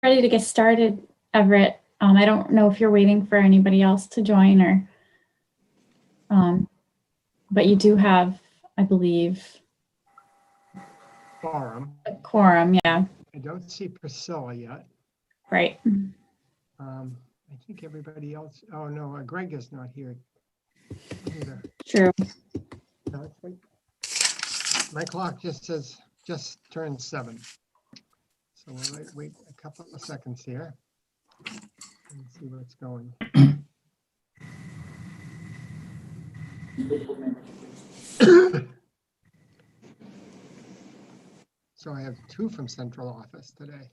ready to get started, Everett. I don't know if you're waiting for anybody else to join or, but you do have, I believe, Quorum. a quorum. Yeah, I don't see Priscilla yet. right. I think everybody else, oh no, Greg is not here either. True. No, it's wait. My clock just says just turned 7. So we'll wait a couple of seconds here and see what's going. So I have 2 from central office today.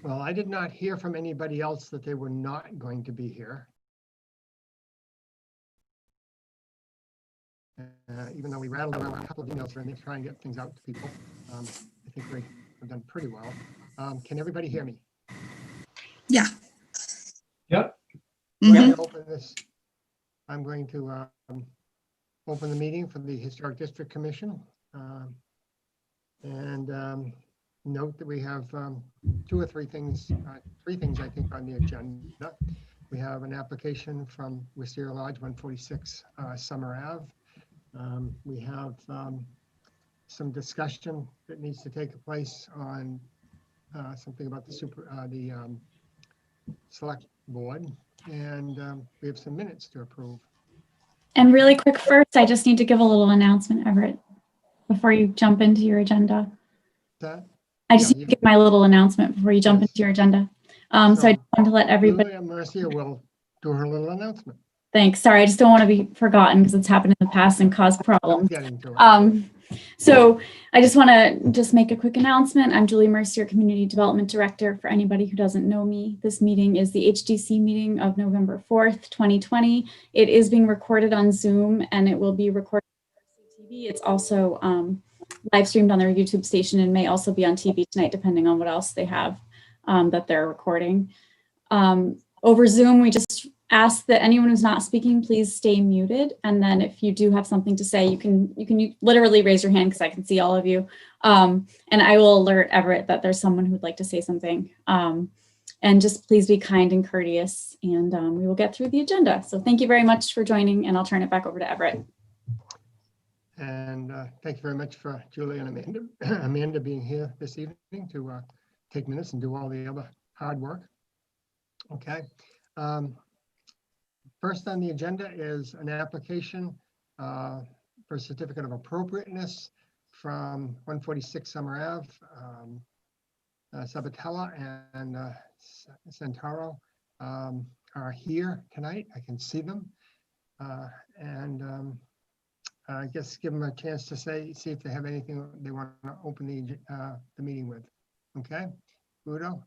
Well, I did not hear from anybody else that they were not going to be here. Even though we rattled around a couple of emails and they try and get things out to people, I think we have done pretty well. Can everybody hear me? Yeah. Yep. Mhm. I'm going to open the meeting for the Historic District Commission. Note that we have 2 or 3 things, 3 things I think on the agenda. We have an application from Wisteria Lodge 146 Summer Ave. We have some discussion that needs to take place on something about the select board, and we have some minutes to approve. And really quick first, I just need to give a little announcement, Everett, before you jump into your agenda. I just need to give my little announcement before you jump into your agenda. So I just want to let everybody. Julia Marcia will do her little announcement. Thanks. Sorry, I just don't want to be forgotten because it's happened in the past and caused problems. Getting to it. So I just want to just make a quick announcement. I'm Julie Mercier, Community Development Director. For anybody who doesn't know me, this meeting is the HDC meeting of November 4th, 2020. It is being recorded on Zoom and it will be recorded on CTV. It's also live streamed on their YouTube station and may also be on TV tonight, depending on what else they have that they're recording. Over Zoom, we just ask that anyone who's not speaking, please stay muted. And then if you do have something to say, you can literally raise your hand because I can see all of you. And I will alert Everett that there's someone who'd like to say something. And just please be kind and courteous and we will get through the agenda. So thank you very much for joining and I'll turn it back over to Everett. And thank you very much for Julie and Amanda being here this evening to take minutes and do all the other hard work. Okay. First on the agenda is an application for a certificate of appropriateness from 146 Summer Ave. Sabatella and Centauro are here tonight. I can see them. I guess give them a chance to see if they have anything they want to open the meeting with. Okay, Udo?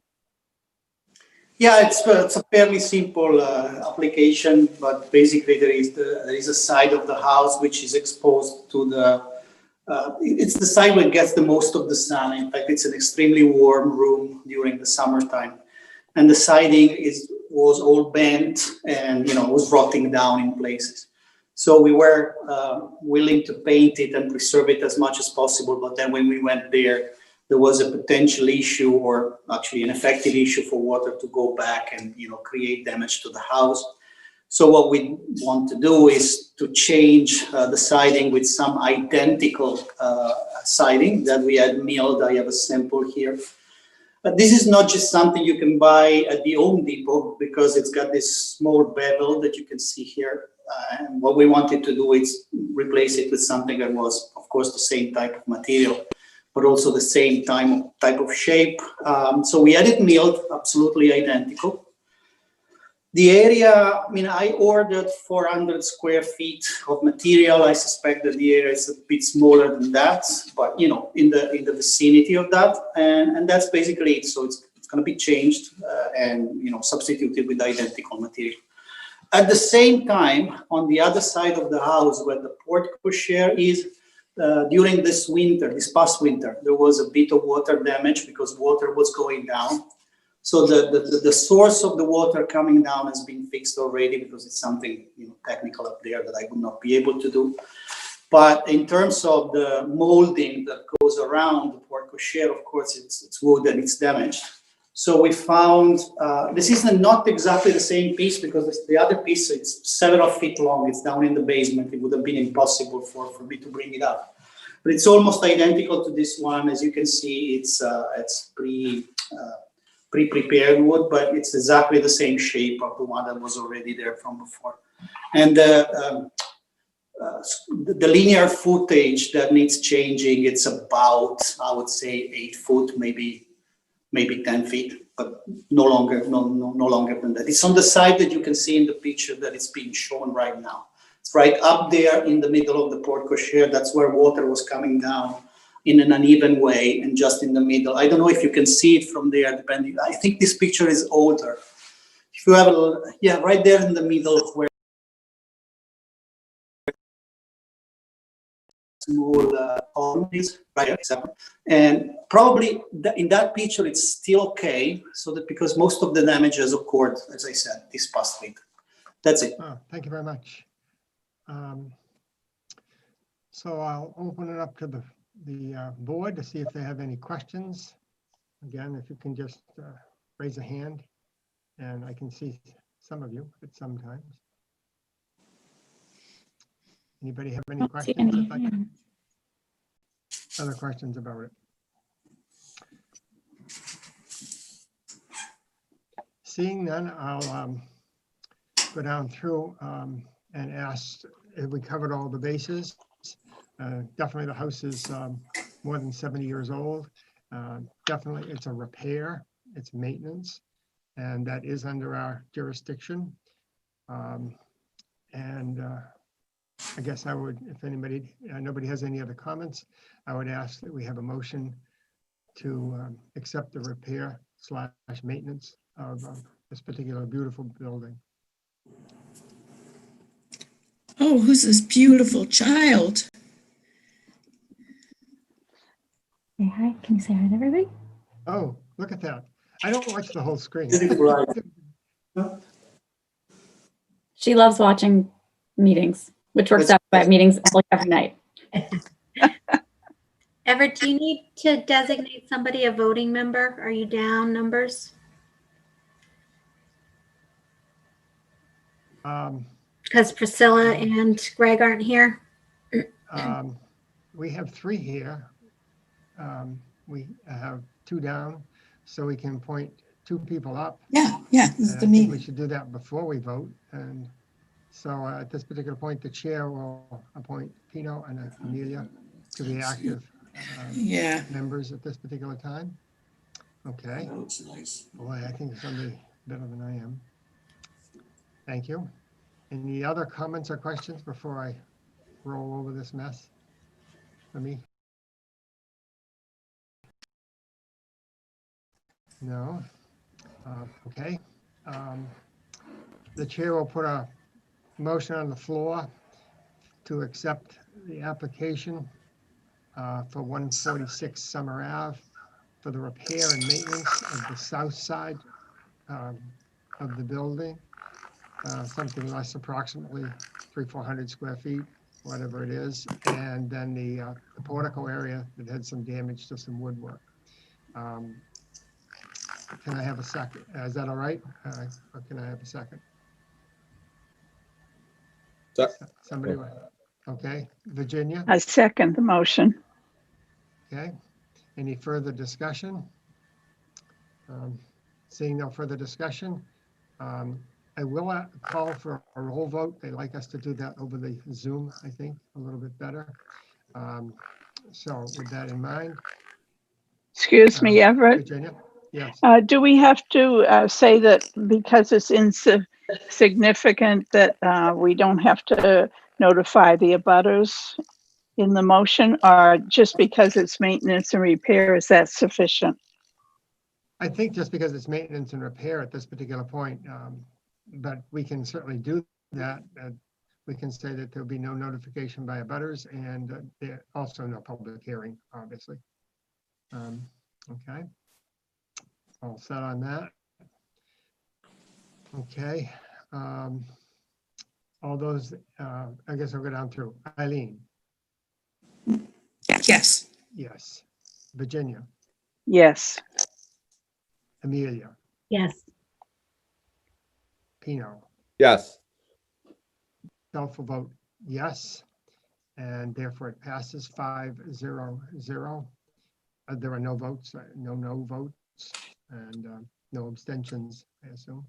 Yeah, it's a fairly simple application, but basically there is a side of the house which is exposed to the. It's the side where it gets the most of the sun. In fact, it's an extremely warm room during the summertime, and the siding was all bent and was rotting down in places. So we were willing to paint it and preserve it as much as possible. But then when we went there was a potential issue, or actually an effective issue, for water to go back and create damage to the house. So what we want to do is to change the siding with some identical siding that we had milled. I have a sample here. But this is not just something you can buy at the Home Depot because it's got this small bevel that you can see here. And what we wanted to do is replace it with something that was, of course, the same type of material, but also the same type of shape. So we had it milled, absolutely identical. The area, I ordered 400 square feet of material. I suspect that the area is a bit smaller than that, but in the vicinity of that, and that's basically it. So it's going to be changed and substituted with identical material. At the same time, on the other side of the house where the porte cochere is, during this winter, this past winter, there was a bit of water damage because water was going down. So the source of the water coming down has been fixed already because it's something technical up there that I would not be able to do. But in terms of the molding that goes around the porte cochere, of course, it's wood and it's damaged. So we found, this is not exactly the same piece because the other piece, it's several feet long. It's down in the basement. It would have been impossible for me to bring it up. But it's almost identical to this one. As you can see, it's pre-prepared wood, but it's exactly the same shape of the one that was already there from before. And the linear footage that needs changing, it's about, I would say, 8 foot, maybe 10 feet, but no longer than that. It's on the side that you can see in the picture that it's being shown right now. It's right up there in the middle of the porte cochere. That's where water was coming down in an uneven way and just in the middle. I don't know if you can see it from there, depending. I think this picture is older. If you have right there in the middle where small colonies, right? And probably in that picture, it's still okay. So that because most of the damage has occurred, as I said, this past week. That's it. Oh, thank you very much. So I'll open it up to the board to see if they have any questions. Again, if you can just raise a hand, and I can see some of you at some times. Anybody have any Don't see questions? any. Other questions about it? Seeing none, I'll go down through and ask if we covered all the bases. Definitely the house is more than 70 years old. Definitely it's a repair, it's maintenance, and that is under our jurisdiction. I guess I would, if nobody has any other comments, I would ask that we have a motion to accept the repair / maintenance of this particular beautiful building. Oh, who's this beautiful child? Say hi. Can you say hi to everybody? Oh, look at that. I don't watch the whole screen. She loves watching meetings, which works out by meetings like every night. Everett, do you need to designate somebody a voting member? Are you down numbers? Because Priscilla and Greg aren't here. We have 3 here. We have 2 down, so we can appoint 2 people up. Yeah, this is And the I think we meeting. should do that before we vote. And so at this particular point, the chair will appoint Pino and Amelia to be active Yeah. members at this particular time. Okay. That looks nice. Boy, I think it's going to be better than I am. Thank you. Any other comments or questions before I roll over this mess for me? No? Okay. The chair will put a motion on the floor to accept the application for 146 Summer Ave for the repair and maintenance of the south side of the building. Something less, approximately 300-400 square feet, whatever it is. And then the portico area that had some damage to some woodwork. Can I have a second? Is that all right? Or can I have a second? Somebody, okay. Virginia, I second the motion. okay. Any further discussion? Seeing no further discussion, I will call for a roll vote. They like us to do that over the Zoom, I think, a little bit better. So with that in mind. Excuse me, Everett. Virginia, yes. Do we have to say that because it's insignificant that we don't have to notify the abutters in the motion, or just because it's maintenance and repair, is that sufficient? I think just because it's maintenance and repair at this particular point, but we can certainly do that. we can say that there'll be no notification by abutters and there also no public hearing, obviously. Okay. All set on that. Okay. All those, I guess I'll go down through. Eileen, Yes. yes. Virginia, Yes. Amelia, Yes. Pino, Yes. self will vote yes, and therefore it passes 5-0-0. There are no votes, no votes, and no abstentions, I assume.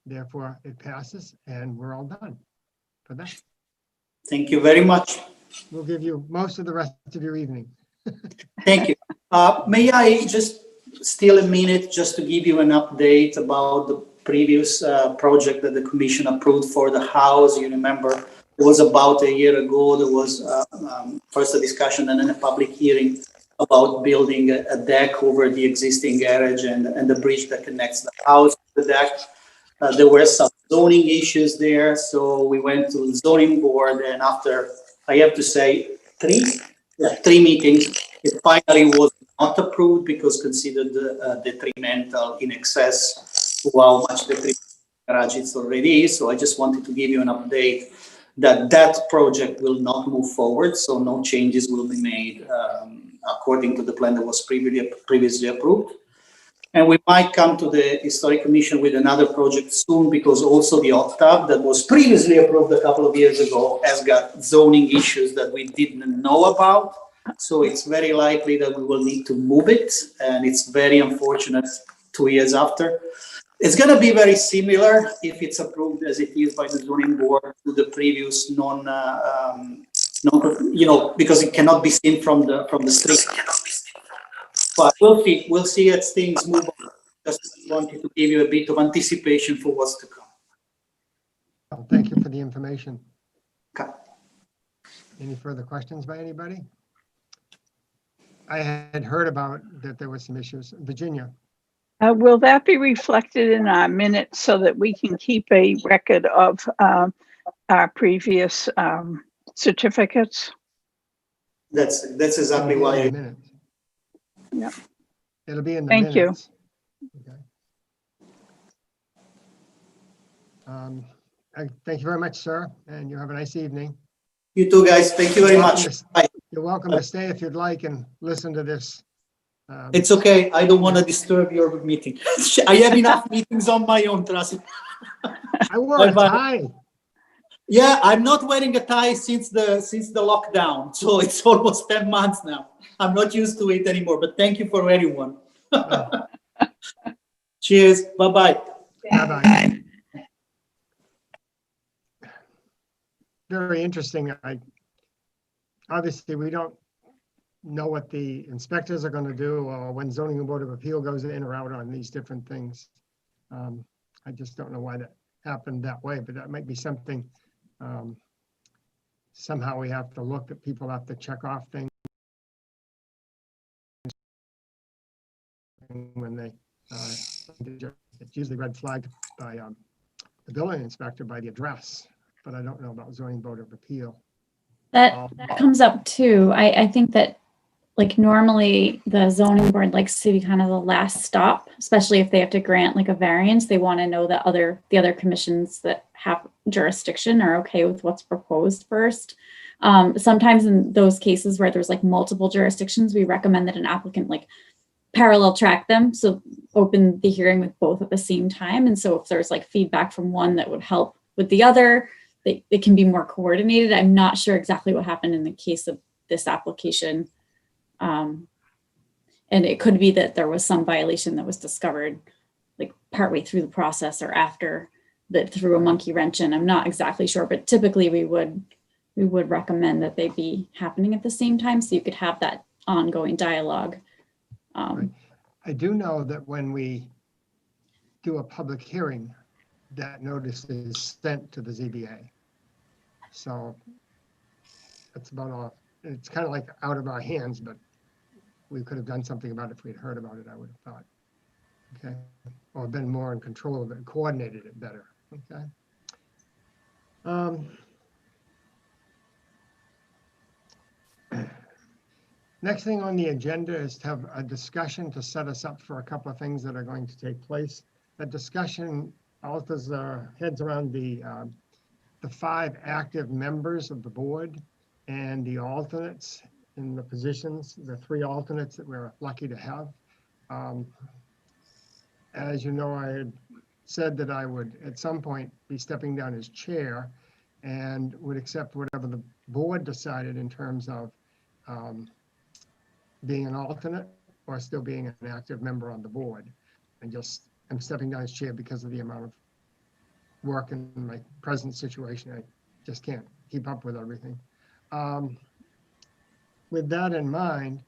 Therefore, it passes, and we're all done for that. Thank you very much. We'll give you most of the rest of your evening. Thank you. May I just steal a minute just to give you an update about the previous project that the commission approved for the house? You remember it was about a year ago. There was first a discussion and then a public hearing about building a deck over the existing garage and the bridge that connects the house to the deck. There were some zoning issues there, so we went to the zoning board, and after, I have to say, three meetings, it finally was not approved because considered detrimental in excess to how much the garage is already. So I just wanted to give you an update that that project will not move forward, so no changes will be made according to the plan that was previously approved. And we might come to the Historic Commission with another project soon, because also the hot tub that was previously approved a couple of years ago has got zoning issues that we didn't know about. So it's very likely that we will need to move it, and it's very unfortunate 2 years after. It's going to be very similar if it's approved as it is by the zoning board to the previous because it cannot be seen from the street. But we'll see as things move on. Just wanted to give you a bit of anticipation for what's to come. Well, thank you for the information. Okay. Any further questions by anybody? I had heard about that there were some issues. Virginia, Will that be reflected in our minutes so that we can keep a record of our previous certificates? That's exactly it'll be why. in the minutes. Yeah. It'll be in the Thank you. minutes. Okay. Thank you very much, sir, and you have a nice evening. You too, guys. Thank you very much. Bye. You're welcome to stay if you'd like and listen to this. It's okay. I don't want to disturb your meeting. I have enough meetings on my own, trust me. I wore a Bye-bye. tie. Yeah, I'm not wearing a tie since the lockdown, so it's almost 10 months now. I'm not used to it anymore, but thank you for wearing one. Cheers. Bye-bye. Bye-bye. Very interesting. Obviously, we don't know what the inspectors are going to do or when zoning and board of appeal goes in or out on these different things. I just don't know why that happened that way, but that might be something. Somehow we have to look at, people have to check off things when they, it's usually red flagged by the building inspector by the address, but I don't know about zoning board of appeal. That comes up too. I think that like normally the zoning board likes to be kind of the last stop, especially if they have to grant like a variance. They want to know that the other commissions that have jurisdiction are okay with what's proposed first. Sometimes in those cases where there's like multiple jurisdictions, we recommend that an applicant like parallel track them. So open the hearing with both at the same time. And so if there's like feedback from one that would help with the other, it can be more coordinated. I'm not sure exactly what happened in the case of this application. And it could be that there was some violation that was discovered like partway through the process or after that threw a monkey wrench in. I'm not exactly sure, but typically we would recommend that they be happening at the same time so you could have that ongoing dialogue. Right. I do know that when we do a public hearing, that notice is sent to the ZBA. So that's about all. It's kind of like out of our hands, but we could have done something about it if we'd heard about it, I would have thought. Okay. Or been more in control of it, coordinated it better. Okay. Um, Next thing on the agenda is to have a discussion to set us up for a couple of things that are going to take place. The discussion alters heads around the 5 active members of the board and the alternates in the positions, the 3 alternates that we're lucky to have. As you know, I had said that I would at some point be stepping down as chair and would accept whatever the board decided in terms of being an alternate or still being an active member on the board. And I'm stepping down as chair because of the amount of work in my present situation. I just can't keep up with everything. With that in mind,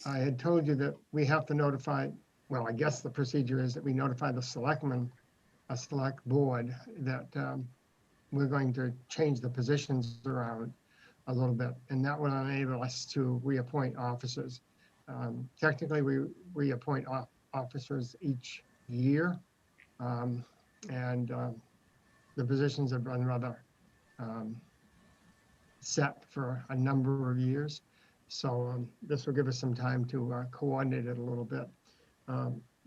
I had told you that we have to notify, well, I guess the procedure is that we notify the selectmen, a select board, that we're going to change the positions around a little bit, and that will enable us to reappoint officers. Technically, we reappoint officers each year, and the positions have been rather set for a number of years. So this will give us some time to coordinate it a little bit.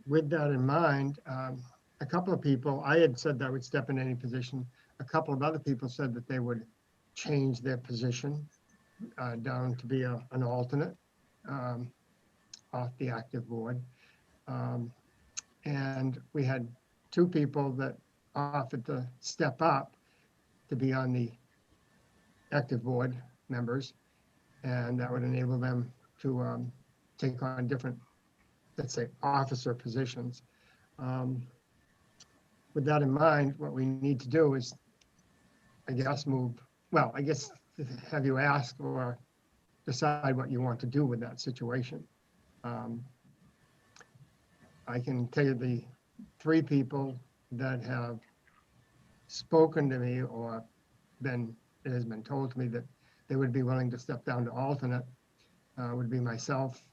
With that in mind, a couple of people, I had said that I would step in any position. A couple of other people said that they would change their position down to be an alternate off the active board. And we had 2 people that offered to step up to be on the active board members, and that would enable them to take on different, let's say, officer positions. With that in mind, what we need to do is, I guess, have you ask or decide what you want to do with that situation. I can tell you the 3 people that have spoken to me or it has been told to me that they would be willing to step down to alternate would be myself,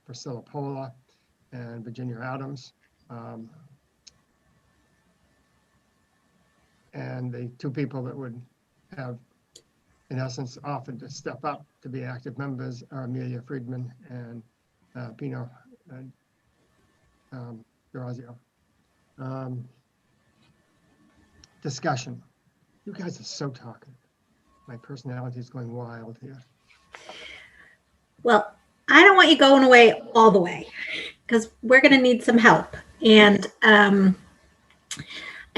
Priscilla Pola, and Virginia Adams. And the 2 people that would have, in essence, offered to step up to be active members are Amelia Friedman and Pino D'Orazio. Discussion. You guys are so talkative. My personality is going wild here. Well, I don't want you going away all the way because we're going to need some help. And I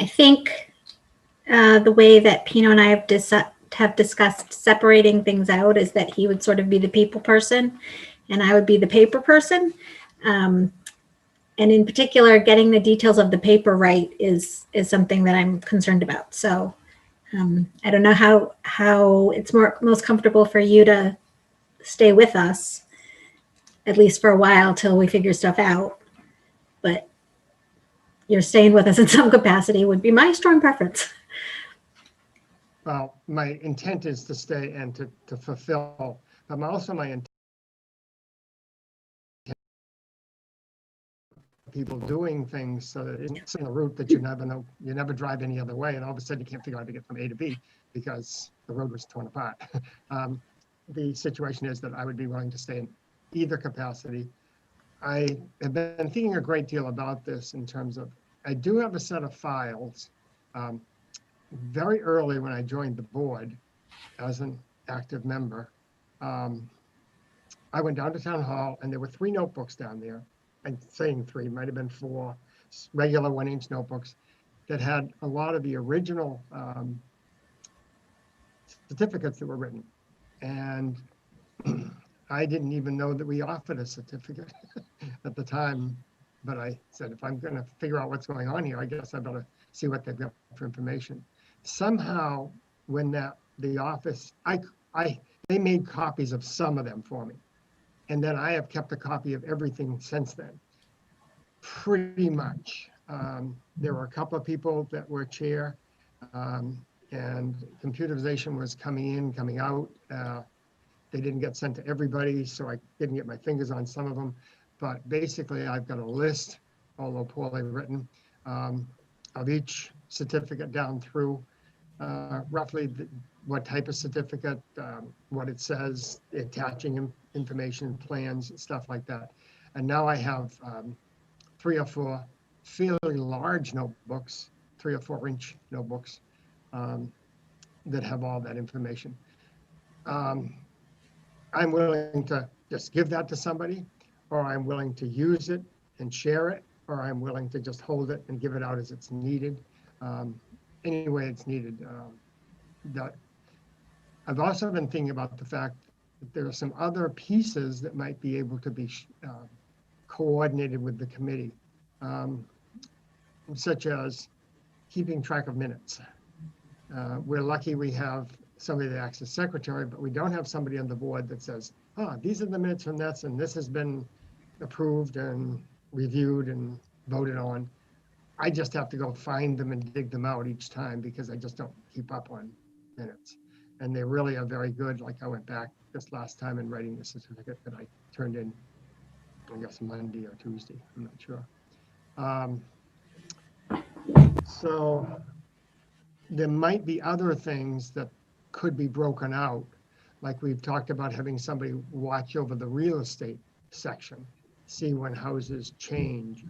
think the way that Pino and I have discussed separating things out is that he would sort of be the people person and I would be the paper person. And in particular, getting the details of the paper right is something that I'm concerned about. So I don't know how it's most comfortable for you to stay with us, at least for a while till we figure stuff out. But you're staying with us in some capacity would be my strong preference. Well, my intent is to stay and to fulfill, but also my intent people doing things so that it's in a route that you never know, you never drive any other way, and all of a sudden you can't figure out how to get from A to B because the road was torn apart. The situation is that I would be willing to stay in either capacity. I have been thinking a great deal about this in terms of, I do have a set of files. Very early when I joined the board as an active member, I went down to town hall and there were 3 notebooks down there. I'm saying 3, might have been 4 regular 1-inch notebooks that had a lot of the original certificates that were written. And I didn't even know that we offered a certificate at the time, but I said, if I'm going to figure out what's going on here, I guess I better see what they've got for information. Somehow, when the office, they made copies of some of them for me. And then I have kept a copy of everything since then, pretty much. There were a couple of people that were chair, and computerization was coming in, coming out. They didn't get sent to everybody, so I didn't get my fingers on some of them. But basically, I've got a list, although poorly written, of each certificate down through. roughly what type of certificate, what it says, attaching information, plans, stuff like that. And now I have 3 or 4 fairly large notebooks, 3 or 4 inch notebooks that have all that information. I'm willing to just give that to somebody, or I'm willing to use it and share it, or I'm willing to just hold it and give it out as it's needed. Any way it's needed. That I've also been thinking about the fact that there are some other pieces that might be able to be coordinated with the committee, such as keeping track of minutes. We're lucky we have somebody that acts as secretary, but we don't have somebody on the board that says, oh, these are the minutes from this, and this has been approved and reviewed and voted on. I just have to go find them and dig them out each time because I just don't keep up on minutes. And they really are very good. Like I went back this last time and writing the certificate that I turned in, I guess Monday or Tuesday, I'm not sure. So there might be other things that could be broken out. Like we've talked about having somebody watch over the real estate section, see when houses change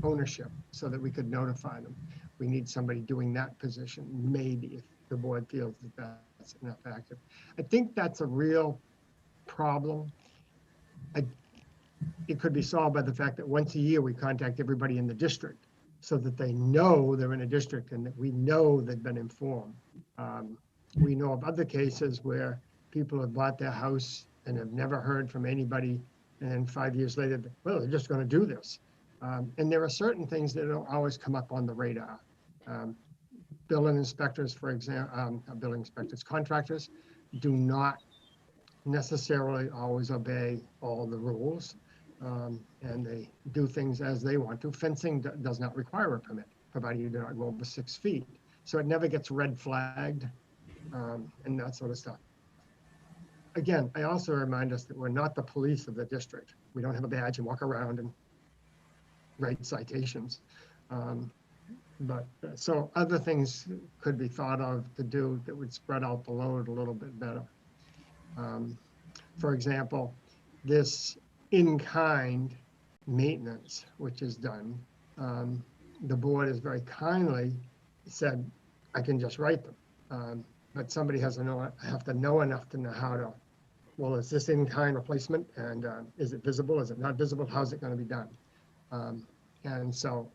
ownership so that we could notify them. We need somebody doing that position, maybe if the board feels that that's enough active. I think that's a real problem. It could be solved by the fact that once a year we contact everybody in the district so that they know they're in a district and that we know they've been informed. We know of other cases where people have bought their house and have never heard from anybody, and 5 years later, well, they're just going to do this. And there are certain things that don't always come up on the radar. Building inspectors, for example, building inspectors, contractors do not necessarily always obey all the rules, and they do things as they want to. Fencing does not require a permit, provided you do not go over 6 feet. So it never gets red flagged and that sort of stuff. Again, I also remind us that we're not the police of the district. We don't have a badge and walk around and write citations. So other things could be thought of to do that would spread out the load a little bit better. For example, this in-kind maintenance, which is done, the board has very kindly said, I can just write them. But somebody has to have to know enough to know how to, well, is this in-kind replacement? And is it visible? Is it not visible? How's it going to be done? And so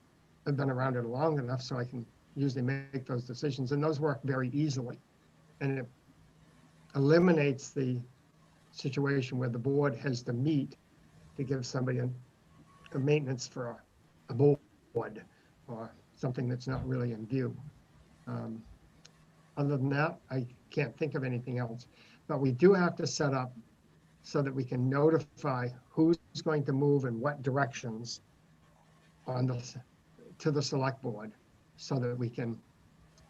I've been around it long enough so I can usually make those decisions, and those work very easily. And it eliminates the situation where the board has to meet to give somebody a maintenance for a board or something that's not really in view. Other than that, I can't think of anything else. But we do have to set up so that we can notify who's going to move in what directions to the select board so that we can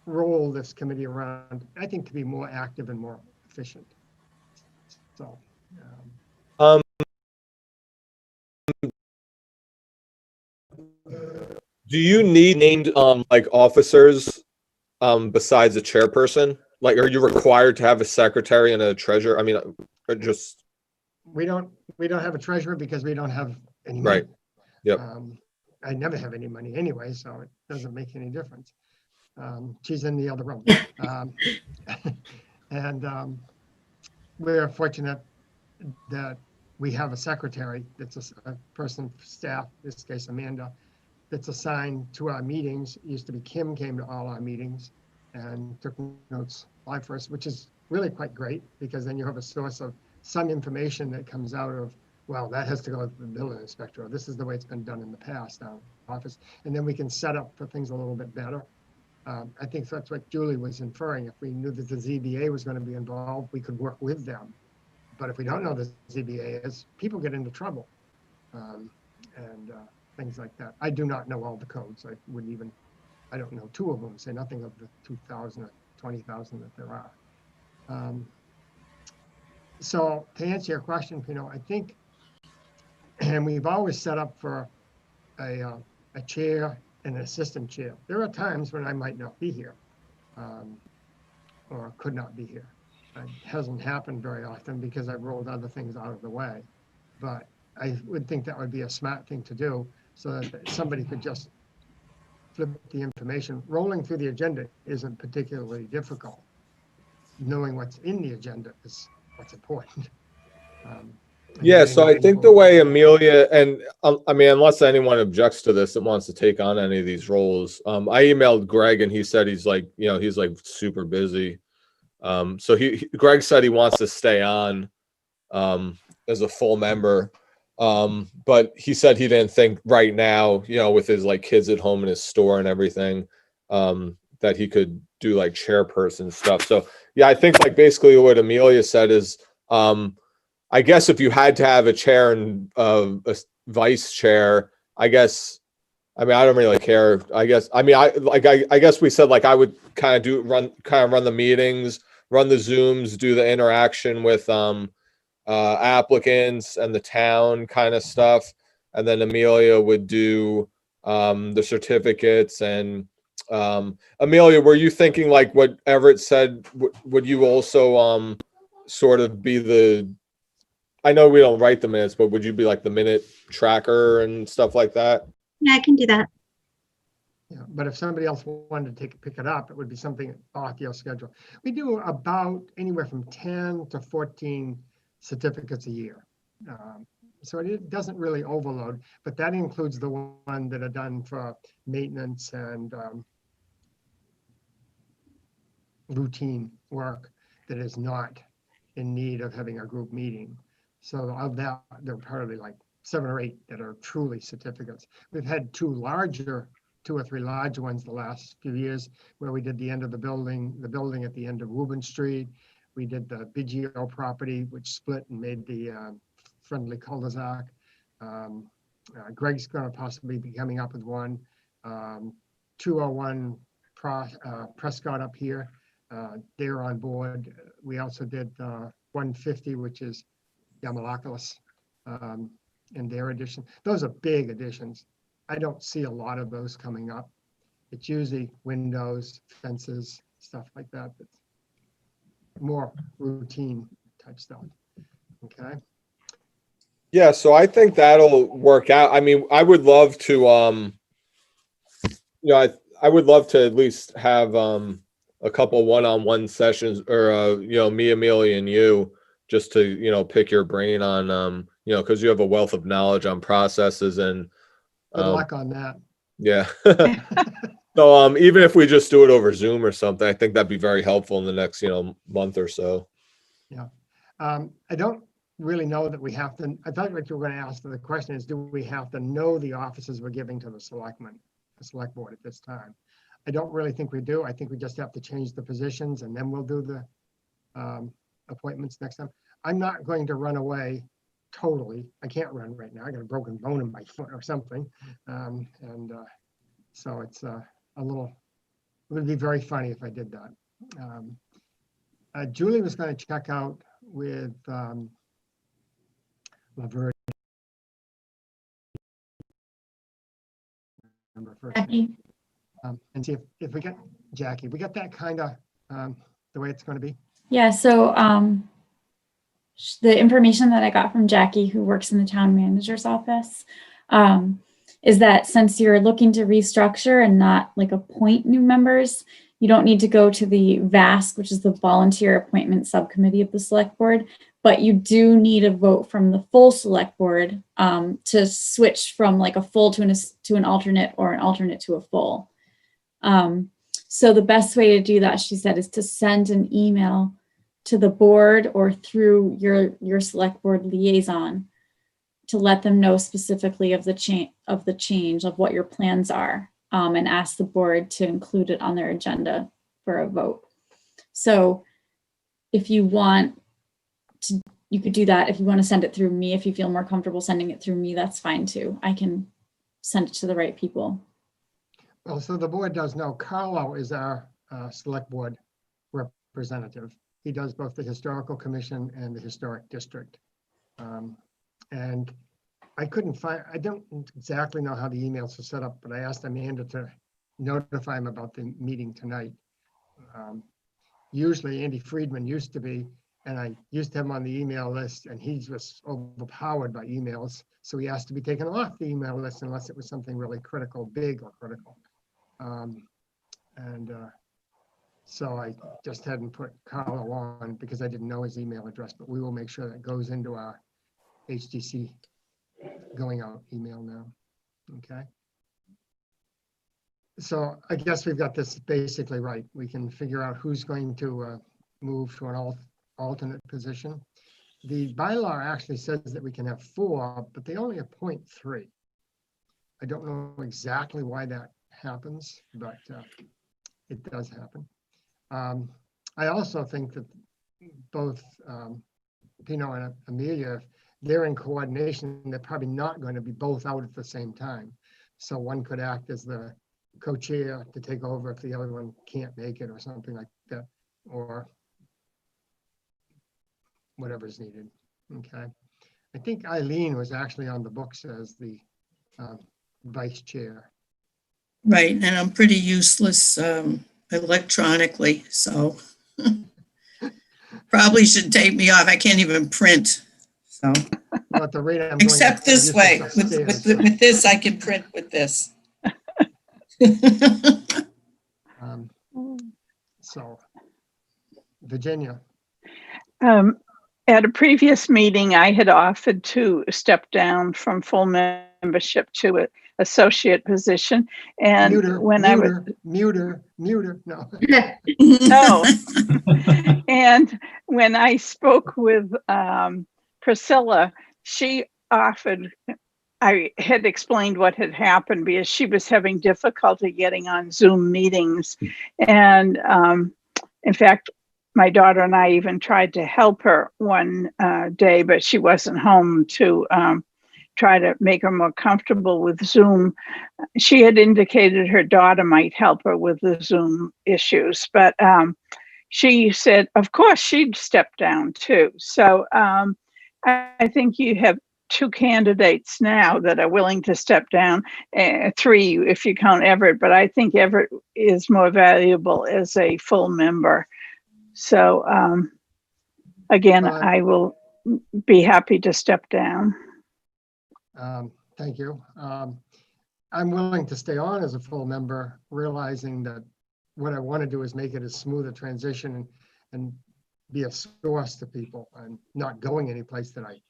roll this committee around, I think, to be more active and more efficient. So. Do you need named like officers besides the chairperson? Like, are you required to have a secretary and a treasurer? I mean, or just We don't have a treasurer because we don't have any money. right. Yep. I never have any money anyway, so it doesn't make any difference. She's in the other room. And we're fortunate that we have a secretary that's a person, staff, in this case Amanda, that's assigned to our meetings. It used to be Kim came to all our meetings and took notes live for us, which is really quite great because then you have a source of some information that comes out of, well, that has to go to the building inspector, or this is the way it's been done in the past now office. And then we can set up for things a little bit better. I think that's what Julie was inferring. If we knew that the ZBA was going to be involved, we could work with them. But if we don't know the ZBA is, people get into trouble and things like that. I do not know all the codes. I don't know 2 of them, say nothing of the 2,000 or 20,000 that there are. So to answer your question, I think, and we've always set up for a chair and an assistant chair. There are times when I might not be here. or could not be here. It hasn't happened very often because I've rolled other things out of the way. But I would think that would be a smart thing to do so that somebody could just flip the information. Rolling through the agenda isn't particularly difficult. Knowing what's in the agenda is what's important. And Yeah, getting so I it think the info- way Amelia and I mean, unless anyone objects to this and wants to take on any of these roles, I emailed Greg and he said he's like, he's like super busy. So Greg said he wants to stay on as a full member, but he said he didn't think right now, with his like kids at home in his store and everything, that he could do like chairperson stuff. So yeah, I think like basically what Amelia said is, I guess if you had to have a chair and a vice chair, I guess, I mean, I don't really care. I guess, I mean, I guess we said like I would kind of run the meetings, run the Zooms, do the interaction with applicants and the town kind of stuff, and then Amelia would do the certificates. And Amelia, were you thinking like what Everett said? Would you also sort of be the? I know we don't write the minutes, but would you be like the minute tracker and stuff like that? Yeah, I can do that. Yeah, but if somebody else wanted to pick it up, it would be something off your schedule. We do about anywhere from 10 to 14 certificates a year. So it doesn't really overload, but that includes the one that are done for maintenance and routine work that is not in need of having a group meeting. So of that, there are probably like 7 or 8 that are truly certificates. We've had 2 or 3 large ones the last few years where we did the end of the building at the end of Woburn Street. We did the Biggio property, which split and made the friendly cul-de-sac. Greg's going to possibly be coming up with one. 201 Prescott up here. They're on board. We also did 150, which is Yamalopolis, and their addition. Those are big additions. I don't see a lot of those coming up. It's usually windows, fences, stuff like that. That's more routine type stuff. Okay. Yeah, so I think that'll work out. I mean, I would love to, I would love to at least have a couple one-on-one sessions, or me, Amelia, and you, just to pick your brain on because you have a wealth of knowledge on processes and. Good luck on that. Yeah. So even if we just do it over Zoom or something, I think that'd be very helpful in the next month or so. Yeah. I don't really know that we have to. I thought what you were going to ask the question is, do we have to know the offices we're giving to the select board at this time? I don't really think we do. I think we just have to change the positions and then we'll do the appointments next time. I'm not going to run away totally. I can't run right now. I got a broken bone in my foot or something. So it's it would be very funny if I did that. Julie was going to check out with Laverne. Jackie. And see if we get Jackie, we got that kind of the way it's going to be. Yeah, so the information that I got from Jackie, who works in the town manager's office, is that since you're looking to restructure and not like appoint new members, you don't need to go to the VASC, which is the Volunteer Appointment Subcommittee of the Select Board, but you do need a vote from the full Select Board to switch from like a full to an alternate, or an alternate to a full. So the best way to do that, she said, is to send an email to the board or through your select board liaison to let them know specifically of the change of what your plans are, and ask the board to include it on their agenda for a vote. So if you want to, you could do that. If you want to send it through me, if you feel more comfortable sending it through me, that's fine too. I can send it to the right people. Well, so the board does know Carlo is our select board representative. He does both the historical commission and the historic district. And I don't exactly know how the emails are set up, but I asked Amanda to notify him about the meeting tonight. usually Andy Friedman used to be, and I used to have him on the email list, and he was overpowered by emails. So he asked to be taken off the email list unless it was something really critical, big or critical. So I just hadn't put Carlo on because I didn't know his email address, but we will make sure that goes into our HDC going out email now. Okay. So I guess we've got this basically right. We can figure out who's going to move to an alternate position. The bylaw actually says that we can have 4, but they only appoint 3. I don't know exactly why that happens, but it does happen. I also think that both Pino and Amelia, if they're in coordination, they're probably not going to be both out at the same time. So one could act as the co-chair to take over if the other one can't make it or something like that, or whatever's needed. Okay. I think Eileen was actually on the books as the vice chair. Right, and I'm pretty useless electronically, so probably should take me off. I can't even print, so. Well, at the rate I'm going, Except this way, upstairs, with this, I can print with this. So, Virginia. At a previous meeting, I had offered to step down from full membership to an associate position. And Muter, no. No. And when I spoke with Priscilla, she offered, I had explained what had happened because she was having difficulty getting on Zoom meetings. And in fact, my daughter and I even tried to help her one day, but she wasn't home to try to make her more comfortable with Zoom. She had indicated her daughter might help her with the Zoom issues, but she said, of course, she'd step down too. So I think you have 2 candidates now that are willing to step down, 3 if you count Everett, but I think Everett is more valuable as a full member. So again, I will be happy to step down. Thank you. I'm willing to stay on as a full member, realizing that what I want to do is make it as smooth a transition and be a source to people and not going any place that I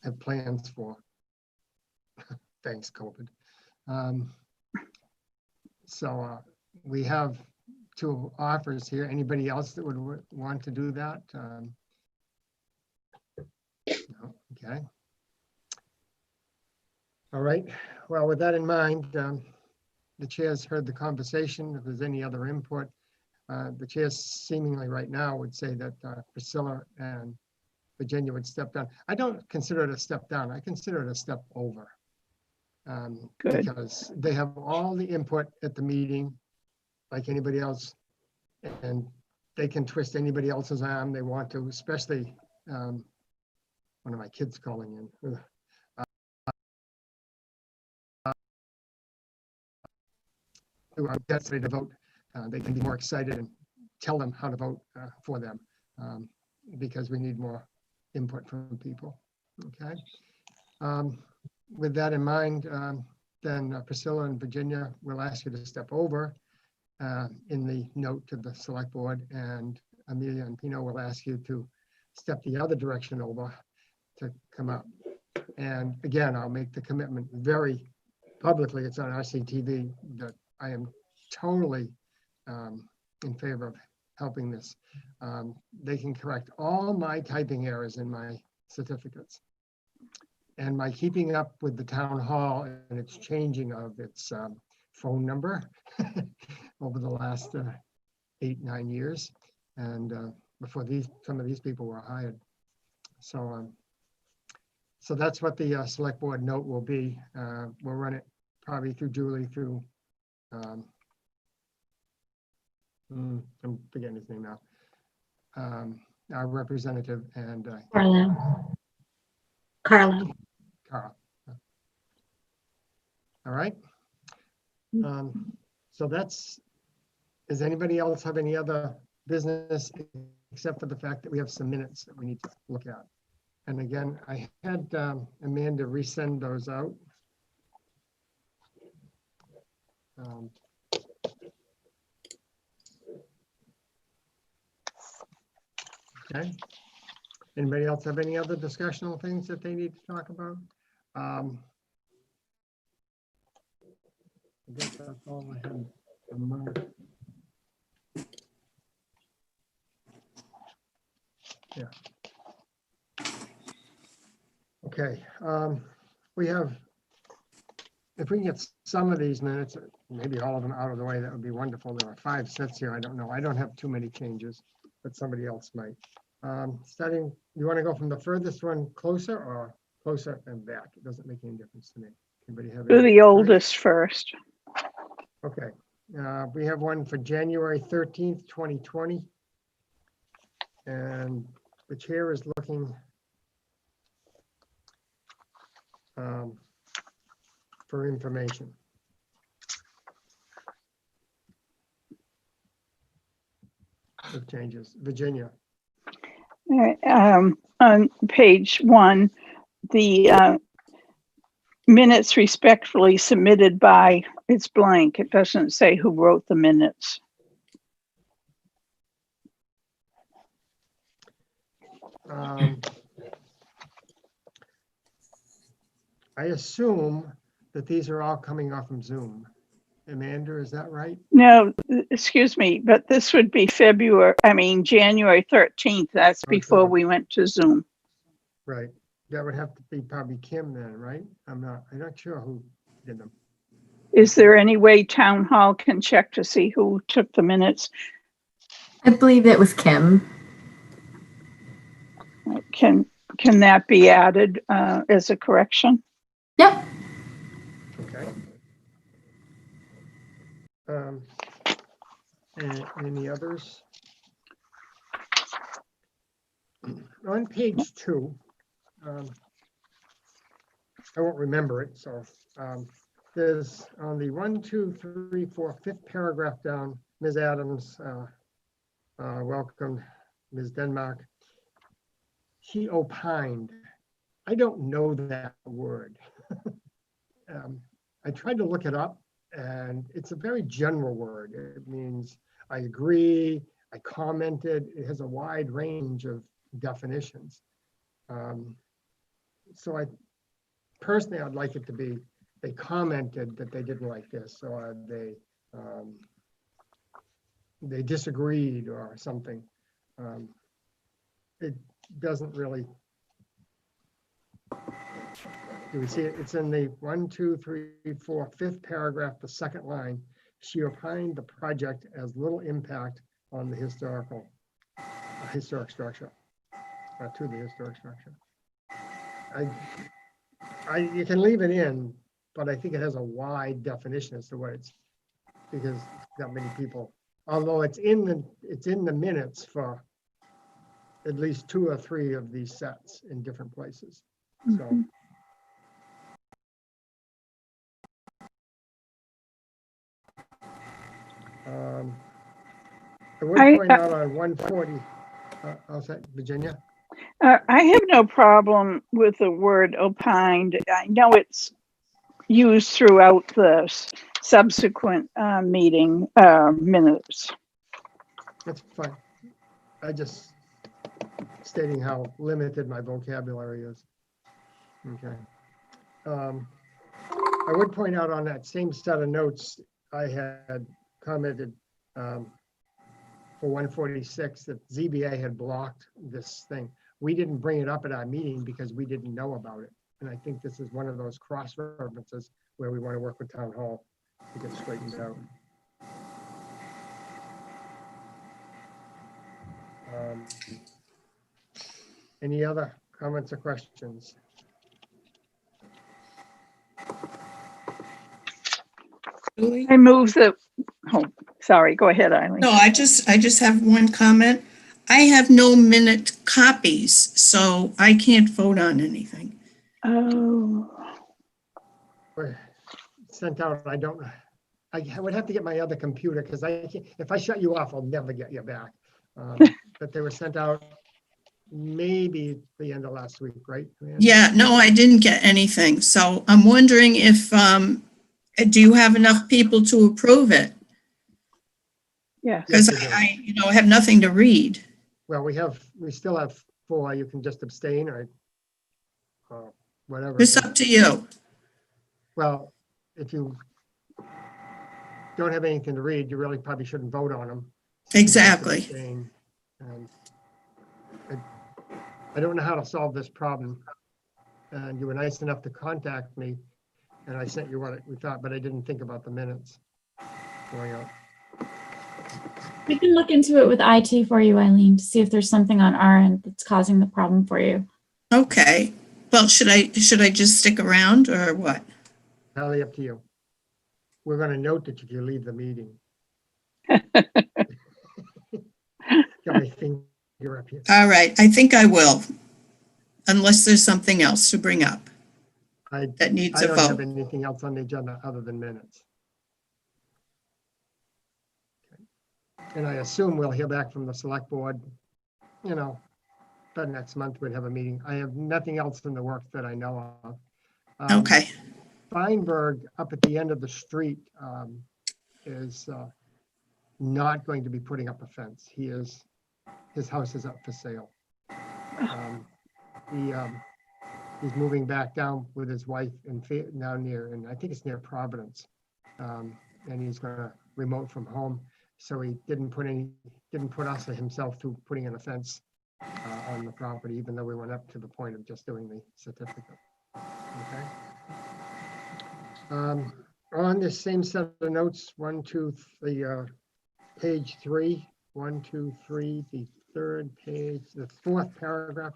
have plans for. Thanks, COVID. So we have 2 offers here. Anybody else that would want to do that? No? Okay. All right. Well, with that in mind, the chair's heard the conversation. If there's any other input, the chair seemingly right now would say that Priscilla and Virginia would step down. I don't consider it a step down. I consider it a step over. Good. Because they have all the input at the meeting, like anybody else, and they can twist anybody else's arm they want to, especially one of my kids calling in. Who are desperate to vote, they can be more excited and tell them how to vote for them, because we need more input from people. Okay. With that in mind, then Priscilla and Virginia will ask you to step over in the note to the select board, and Amelia and Pino will ask you to step the other direction over to come up. And again, I'll make the commitment very publicly, it's on RCTV, that I am totally in favor of helping this. They can correct all my typing errors in my certificates. And my keeping up with the town hall and its changing of its phone number over the last 8-9 years. And before some of these people were hired. So, so that's what the select board note will be. We'll run it probably through Julie, through I'm forgetting his name now. Our representative and Carlo. Carl. All right. So that's, does anybody else have any other business, except for the fact that we have some minutes that we need to look at. And again, I had Amanda resend those out. Okay. Anybody else have any other discussional things that they need to talk about? I guess that's all I had. Yeah. Okay, we have, if we can get some of these minutes, maybe all of them out of the way, that would be wonderful. There are 5 sets here. I don't know. I don't have too many changes, but somebody else might. Starting, you want to go from the furthest one closer or closer and back? It doesn't make any difference to me. Anybody have? Do any- the oldest first. Okay, we have one for January 13th, 2020. And the chair is looking for information. Of changes. Virginia. All right, on page 1, the minutes respectfully submitted by, it's blank. It doesn't say who wrote the minutes. I assume that these are all coming off from Zoom. Amanda, is that right? No, excuse me, but this would be January 13th. That's before Okay. we went to Zoom. Right. That would have to be probably Kim then, right? I'm not sure who did them. Is there any way town hall can check to see who took the minutes? I believe it was Kim. Can that be added as a correction? Yep. Okay. Any others? On page 2, I won't remember it, so there's on the 1, 2, 3, 4, 5th paragraph down, Ms. Adams welcomed Ms. Denmark. She opined. I don't know that word. I tried to look it up, and it's a very general word. It means I agree, I commented. It has a wide range of definitions. So personally, I'd like it to be, they commented that they didn't like this, or they disagreed or something. It doesn't really. Do we see it? It's in the 1, 2, 3, 4, 5th paragraph, the second line. She opined the project has little impact on the historic structure, to the historic structure. You can leave it in, but I think it has a wide definition as to what it's, because not many people, although it's in the minutes for at least 2 or 3 of these sets in different places. So. I would point out on 140, I'll say, Virginia. I have no problem with the word opined. I know it's used throughout the subsequent meeting minutes. That's fine. I just stating how limited my vocabulary is. Okay. I would point out on that same set of notes, I had commented for 146 that ZBA had blocked this thing. We didn't bring it up at our meeting because we didn't know about it. And I think this is one of those cross references where we want to work with town hall to get straightened out. Any other comments or questions? Julie? I move that, oh, sorry, go ahead, Eileen. No, I just have one comment. I have no minute copies, so I can't vote on anything. Oh, Sent out, I don't, I would have to get my other computer because I can't, if I shut you off, I'll never get you back. But they were sent out maybe the end of last week, right? Amanda? Yeah, no, I didn't get anything. So I'm wondering if, do you have enough people to approve it? Yes. Because Yes, we do. I have nothing to read. Well, we still have 4. You can just abstain or whatever. It's up to you. Well, if you don't have anything to read, you really probably shouldn't vote on them. Exactly. Abstain. And I don't know how to solve this problem. And you were nice enough to contact me, and I sent you what we thought, but I didn't think about the minutes going out. We can look into it with IT for you, Eileen, to see if there's something on our end that's causing the problem for you. Okay. Well, should I just stick around or what? Entirely up to you. We're going to note that if you leave the meeting. Got my finger up here. All right, I think I will, unless there's something else to bring up I that needs I a don't have vote. anything else on the agenda other than minutes. Okay. And I assume we'll hear back from the select board, but next month we'd have a meeting. I have nothing else in the works that I know of. Okay, Feinberg up at the end of the street is not going to be putting up a fence. His house is up for sale. He's moving back down with his wife down near, and I think it's near Providence. And he's going to remote from home. So he didn't put us or himself through putting in a fence on the property, even though we went up to the point of just doing the certificate. Okay. On this same set of notes, page 3, 1, 2, 3, the third page, the fourth paragraph.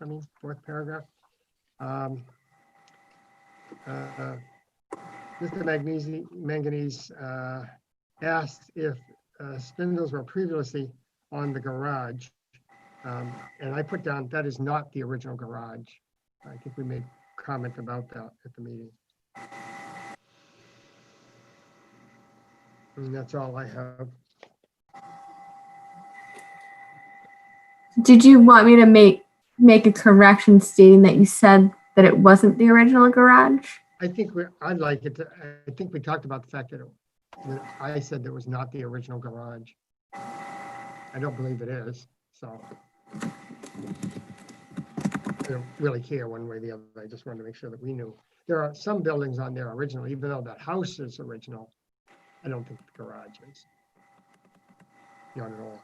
Mr. Manganese asked if spindles were previously on the garage. And I put down, that is not the original garage. I think we made comment about that at the meeting. And that's all I have. Did you want me to make a correction stating that you said that it wasn't the original garage? I think I'd like it to, I think we talked about the fact that I said that was not the original garage. I don't believe it is, so. I don't really care one way or the other. I just wanted to make sure that we knew. There are some buildings on there original, even though that house is original. I don't think the garage is. Not at all.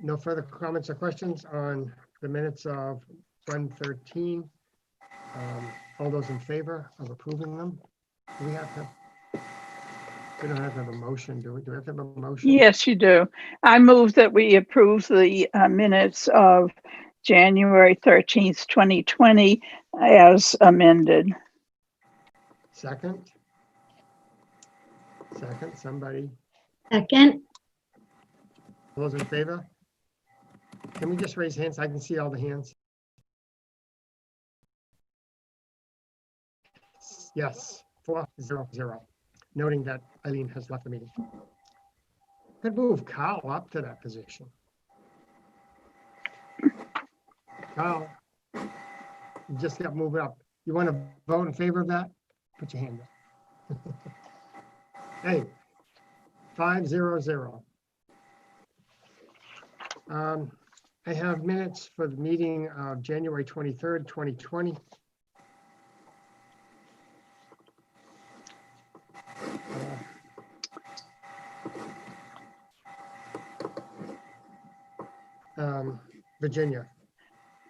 No further comments or questions on the minutes of 1:13. All those in favor of approving them? Do we have to? We don't have to have a motion, do we? Do we have to have a motion? Yes, you do. I move that we approve the minutes of January 13th, 2020 as amended. Second? Second, somebody? Second. All those in favor? Can we just raise hands? I can see all the hands. Yes, 4-0-0. Noting that Eileen has left the meeting. Could move Carl up to that position. Carl, you just got moved up. You want to vote in favor of that? Put your hand up. Hey, 5-0-0. I have minutes for the meeting of January 23rd, 2020. Virginia.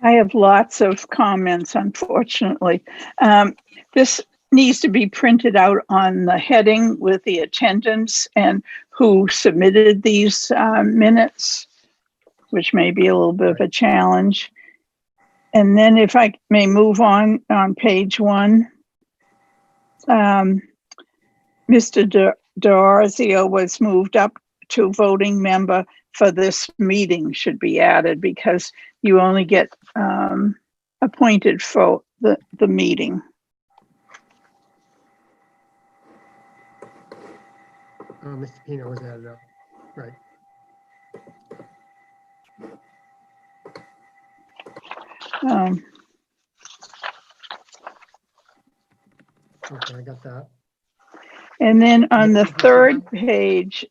I have lots of comments, unfortunately. This needs to be printed out on the heading with the attendance and who submitted these minutes, which may be a little bit of a challenge. And then if I may move on page 1. Mr. D'Orazio was moved up to voting member for this meeting, should be added, because you only get appointed for the meeting. Mr. Pino was added up, right. Okay, I got that. And then on the Ms. third Adams? page,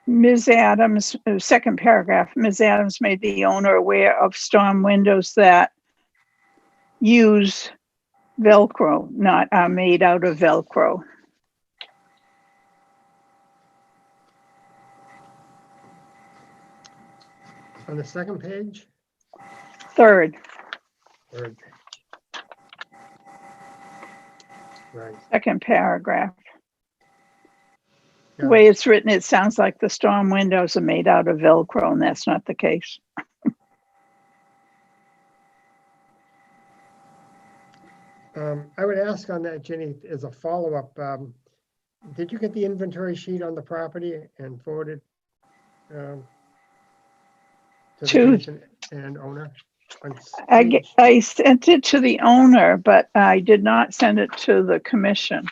Ms. Adams, second paragraph, Ms. Adams made the owner aware of storm windows that use Velcro, not are made out of Velcro. On the second page? Third Third page. Right. second paragraph. The Yeah. way it's written, it sounds like the storm windows are made out of Velcro, and that's not the case. I would ask on that, Jenny, as a follow-up, did you get the inventory sheet on the property and forwarded to the To- commission and owner? On I page- sent it to the owner, but I did not send it to the commission.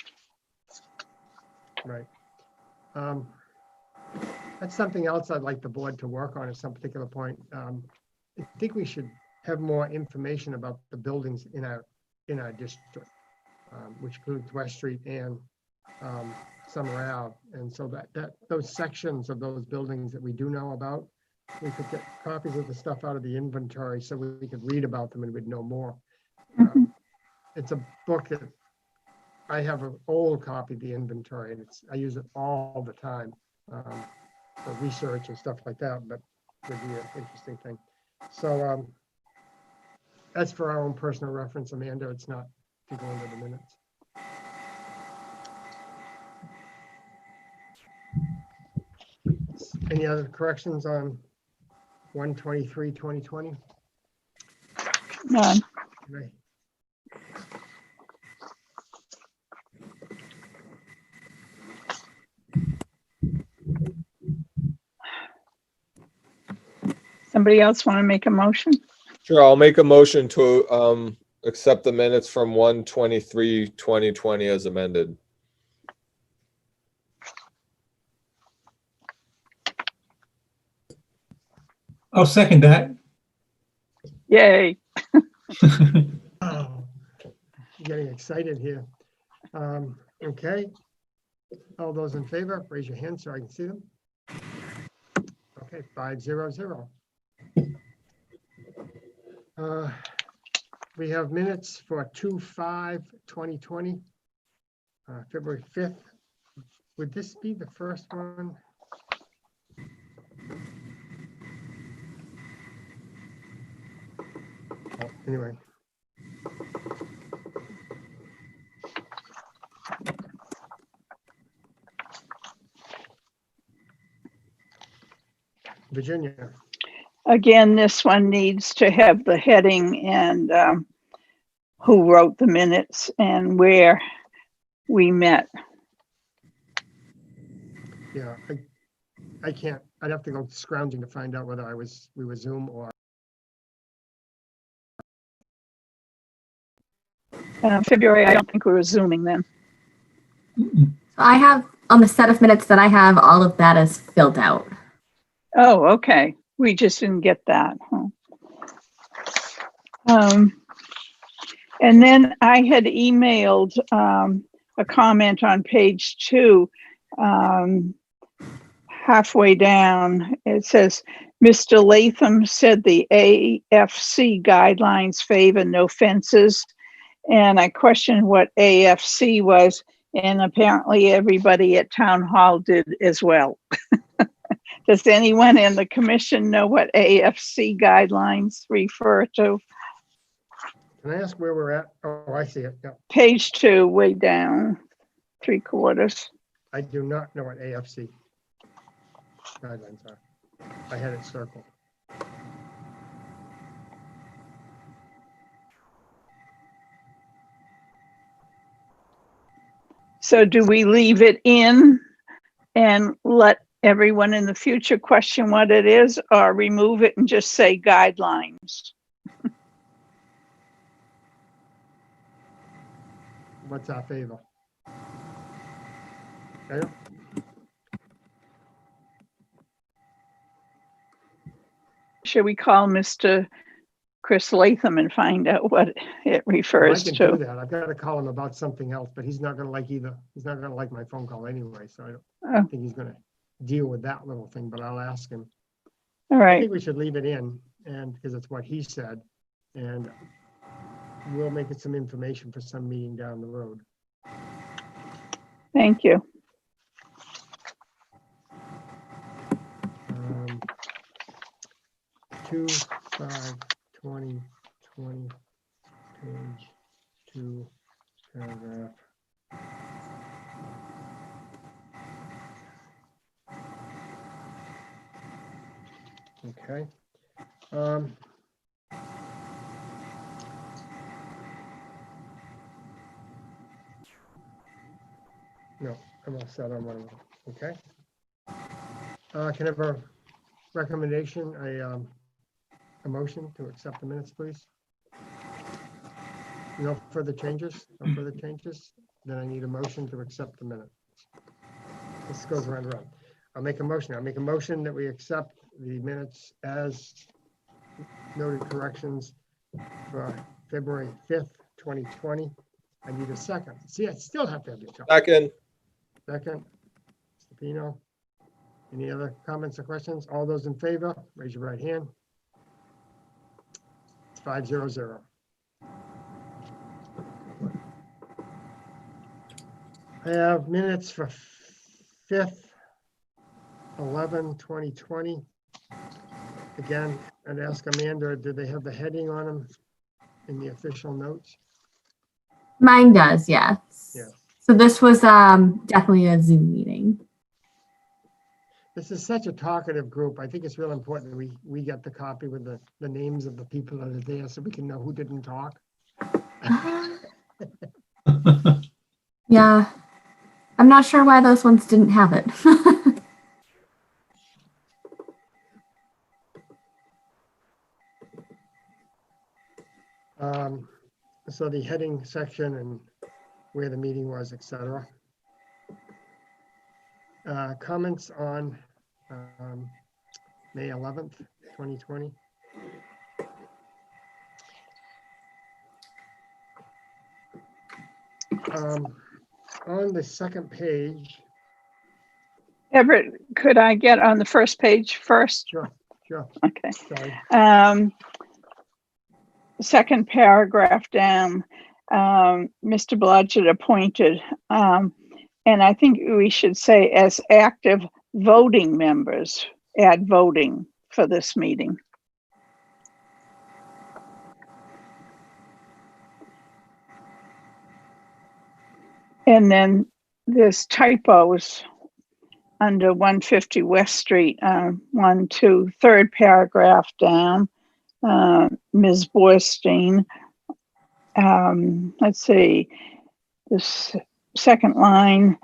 Right. That's something else I'd like the board to work on at some particular point. I think we should have more information about the buildings in our district, which includes West Street and Summer Ave. And so that those sections of those buildings that we do know about, we could get copies of the stuff out of the inventory so we could read about them and we'd know more. It's a book that I have an old copy of the inventory, and I use it all the time for research and stuff like that, but it would be an interesting thing. So that's for our own personal reference, Amanda. It's not to go into the minutes. Any other corrections on 1/23/2020? None. Right. Somebody else want to make a motion? Sure, I'll make a motion to accept the minutes from 1/23/2020 as amended. I'll second that. Yay. Oh, getting excited here. Okay. All those in favor, raise your hand so I can see them. Okay, 5-0-0. We have minutes for 2/5/2020, February 5th. Would this be the first one? Oh, anyway. Virginia. Again, this one needs to have the heading and who wrote the minutes and where we met. Yeah, I can't, I'd have to go scrounging to find out whether we were Zoom or. February, I don't think we were Zooming then. I have, on the set of minutes that I have, all of that is filled out. Oh, okay. We just didn't get that. Huh? And then I had emailed a comment on page 2, halfway down. It says, Mr. Latham said the AFC guidelines favor no fences. And I questioned what AFC was, and apparently everybody at Town Hall did as well. Does anyone in the commission know what AFC guidelines refer to? Can I ask where we're at? Oh, I see it. Yeah. Page 2, way down, 3/4. I do not know what AFC guidelines are. I had it circled. So do we leave it in and let everyone in the future question what it is, or remove it and just say guidelines? What's our favor? Okay. Should we call Mr. Chris Latham and find out what it Well, I refers can do to? that. I've got to call him about something else, but he's not gonna like either. He's not gonna like my phone call anyway, so I Oh. don't think he's gonna deal with that little thing, but I'll ask him. All I right, think we should leave it in, and, because it's what he said, and we'll make it some information for some meeting down the road. thank you. 2/5/2020, page 2, paragraph. Okay. No, I'm all set on one of them, okay? Can I have a recommendation, a motion to accept the minutes, please? No further changes? No further changes? Then I need a motion to accept the minutes. This goes round and round. I'll make a motion. I'll make a motion that we accept the minutes as noted corrections for February 5th, 2020. I need a second. See, I still have to have your time. Second. Second, Mr. Pino. Any other comments or questions? All those in favor, raise your right hand. It's 500. I have minutes for 5/11/2020. Again, I'd ask Amanda, do they have the heading on them in the official notes? Mine does, yes. Yeah. So this was definitely a Zoom meeting. This is such a talkative group. I think it's real important we get the copy with the names of the people that are there so we can know who didn't talk. Yeah. I'm not sure why those ones didn't have it. So the heading section and where the meeting was, etc. Comments on May 11th, 2020. On the second page, Everett, could I get on the first page first? sure, Okay. sorry. Second paragraph down, Mr. Blodgett appointed, and I think we should say as active voting members, add voting for this meeting. And then there's typos under 150 West Street, 1, 2, third paragraph down. Ms. Borstein, let's see, this second line,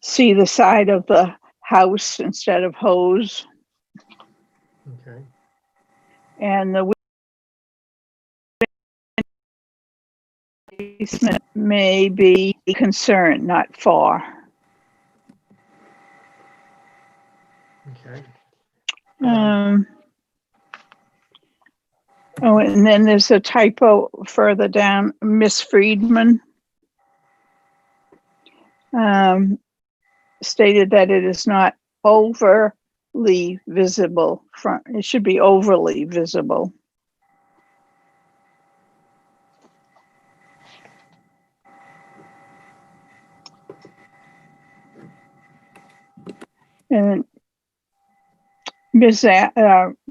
see the side of the house instead of hose. Okay, And the basement may be concerned, not far. okay. Oh, and then there's a typo further down, Miss Friedman stated that it is not overly visible front. It should be overly visible. And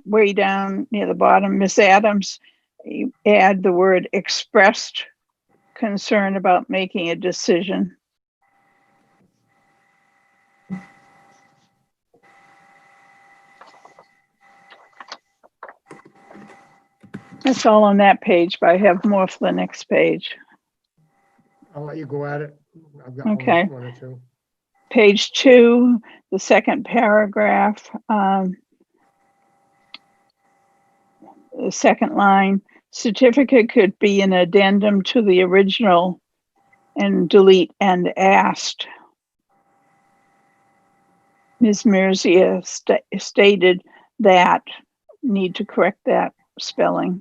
way down near the bottom, Miss Adams, you add the word expressed concern about making a decision. That's all on that page, but I have more for the next page. I'll let you go at it. I've got Okay. one or two. Page 2, the second paragraph, the second line, certificate could be an addendum to the original and delete and asked. Ms. Merzia stated that. Need to correct that spelling.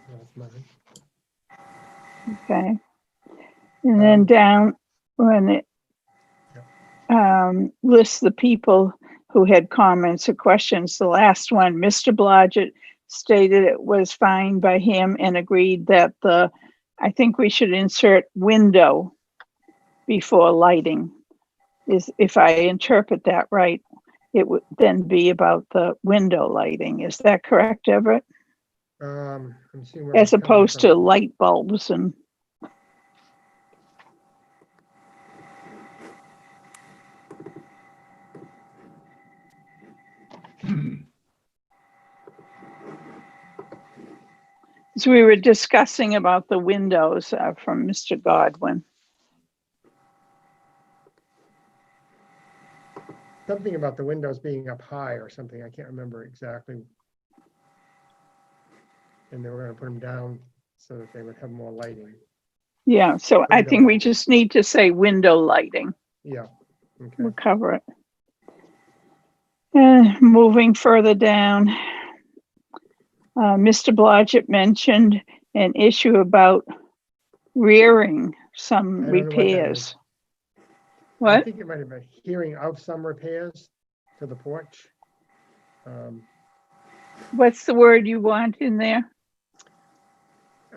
That's mine. Okay. And then down when it lists the people who had comments or questions, the last one, Mr. Blodgett stated it was fine by him and agreed that I think we should insert window before lighting. If I interpret that right, it would then be about the window lighting. Is that correct, Everett? I'm seeing where As it's coming opposed to from. light bulbs and, so we were discussing about the windows from Mr. Godwin. Something about the windows being up high or something. I can't remember exactly. And they were going to put them down so that they would have more lighting. Yeah, so I think Window. we just need to say window lighting. Yeah. Okay. We'll cover it. Moving further down, Mr. Blodgett mentioned an issue about rearing some I don't know what that repairs. is. I What? think it might have been hearing of some repairs to the porch. What's the word you want in there?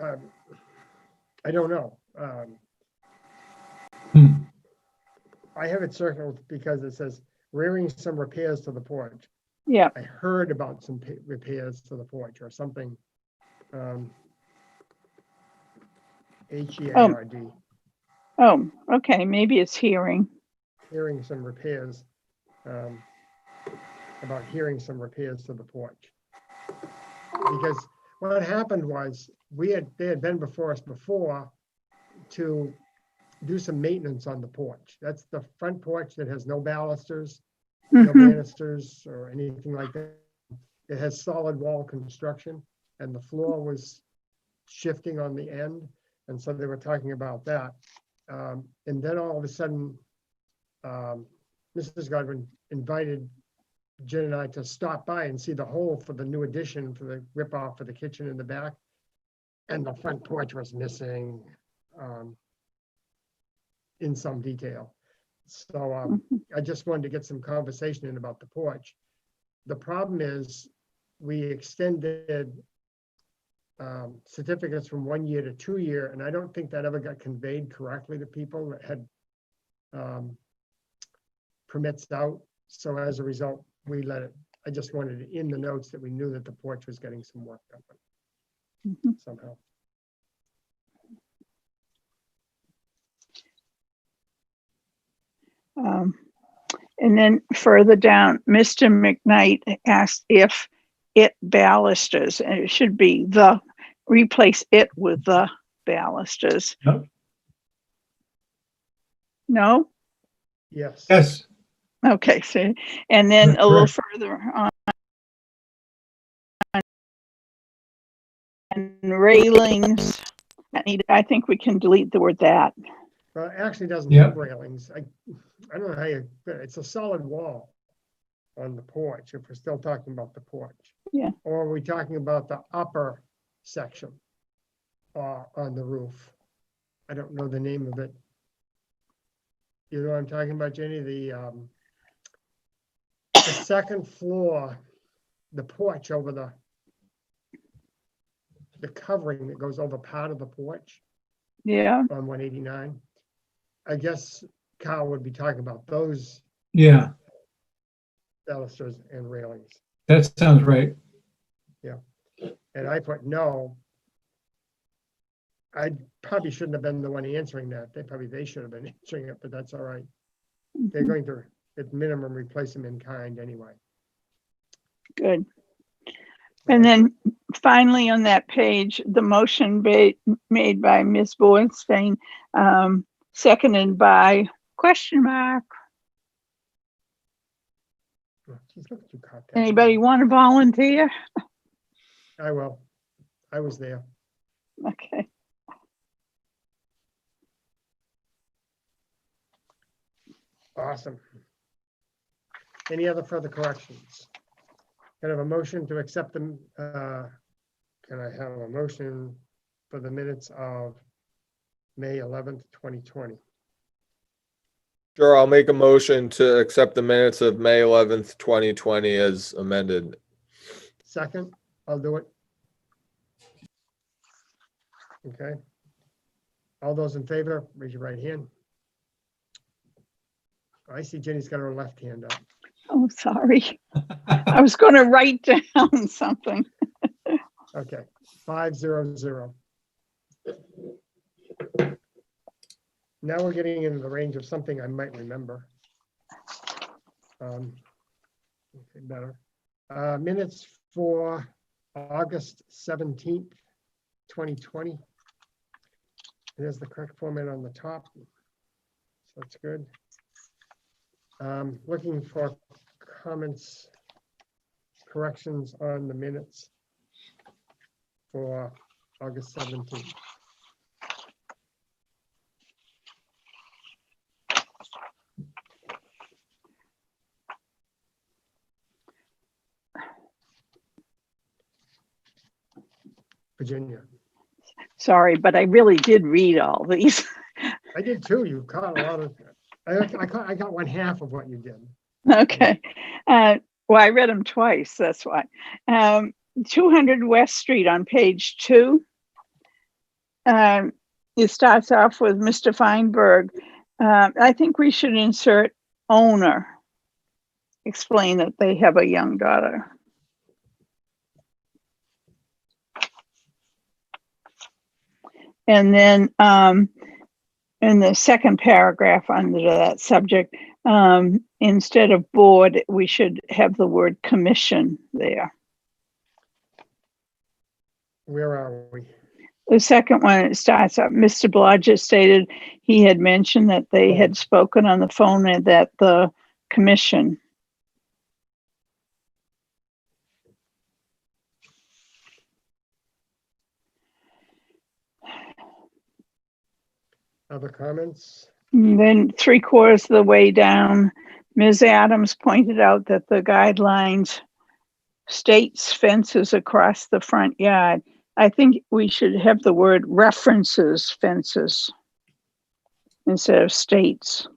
I don't know. Hmm. I have it circled because it says rearing some repairs to the porch. Yeah, I heard about some repairs to the porch or something. HEARD, oh, okay, maybe it's hearing. hearing some repairs, about hearing some repairs to the porch. Because what happened was they had been before us before to do some maintenance on the porch. That's the front porch that has no balusters, no Mhm. banisters or anything like that. It has solid wall construction and the floor was shifting on the end. And so they were talking about that. And then all of a sudden, Mrs. Godwin invited Jen and I to stop by and see the hole for the new addition for the rip off for the kitchen in the back. And the front porch was missing in some detail. So I just wanted to get some conversation in about the porch. The problem is we extended certificates from 1 year to 2 year, and I don't think that ever got conveyed correctly to people that had permits out. So as a result, we let it, I just wanted it in the notes that we knew that the porch was getting some work done somehow. And then further down, Mr. McKnight asked if it balusters, and it should be replace it with the balusters. No. No? Yes. Yes, Okay, so, and then That's a little correct. further on. And railings, I think we can delete the word that. Well, it actually doesn't Yeah. have railings. I don't know how you, it's a solid wall on the porch, if we're still talking about the porch. Yeah. Or are we talking about the upper section on the roof? I don't know the name of it. You know what I'm talking about, Jenny? The second floor, the porch over the covering that goes over part of the porch Yeah, on 189. I guess Kyle would be talking about those yeah, balusters and railings. that sounds right. And I put no. I probably shouldn't have been the one answering that. They should have been answering it, but that's all right. They're going to, at minimum, replace them in kind anyway. good. And then finally on that page, the motion made by Ms. Bornstein, seconded by question mark. Oh, geez, look at you, caught that. Anybody want to volunteer? I will. I was there. Okay. Awesome. Any other further corrections? Can I have a motion to accept them? Can I have a motion for the minutes of May 11th, 2020? Sure, I'll make a motion to accept the minutes of May 11th, 2020 as amended. Second, I'll do it. Okay. All those in favor, raise your right hand. I see Jenny's got her left hand up. Oh, sorry. I was going to write down something. Okay, 5-0-0. Now we're getting into the range of something I might remember. Okay, better. Minutes for August 17th, 2020. There's the correct format on the top. So that's good. Looking for comments, corrections on the minutes for August 17th. Virginia. Sorry, but I really did read all these. I did too. You caught a lot of, I got one half of what you did. Okay. Well, I read them twice, that's why. 200 West Street on page 2. It starts off with Mr. Feinberg. I think we should insert owner. Explain that they have a young daughter. And then in the second paragraph under that subject, instead of board, we should have the word commission there. Where are we? The second one, it starts up, Mr. Blodgett stated he had mentioned that they had spoken on the phone and that the commission. Other comments? And then 3/4 of the way down, Ms. Adams pointed out that the guidelines states fences across the front yard. I think we should have the word references fences instead of states.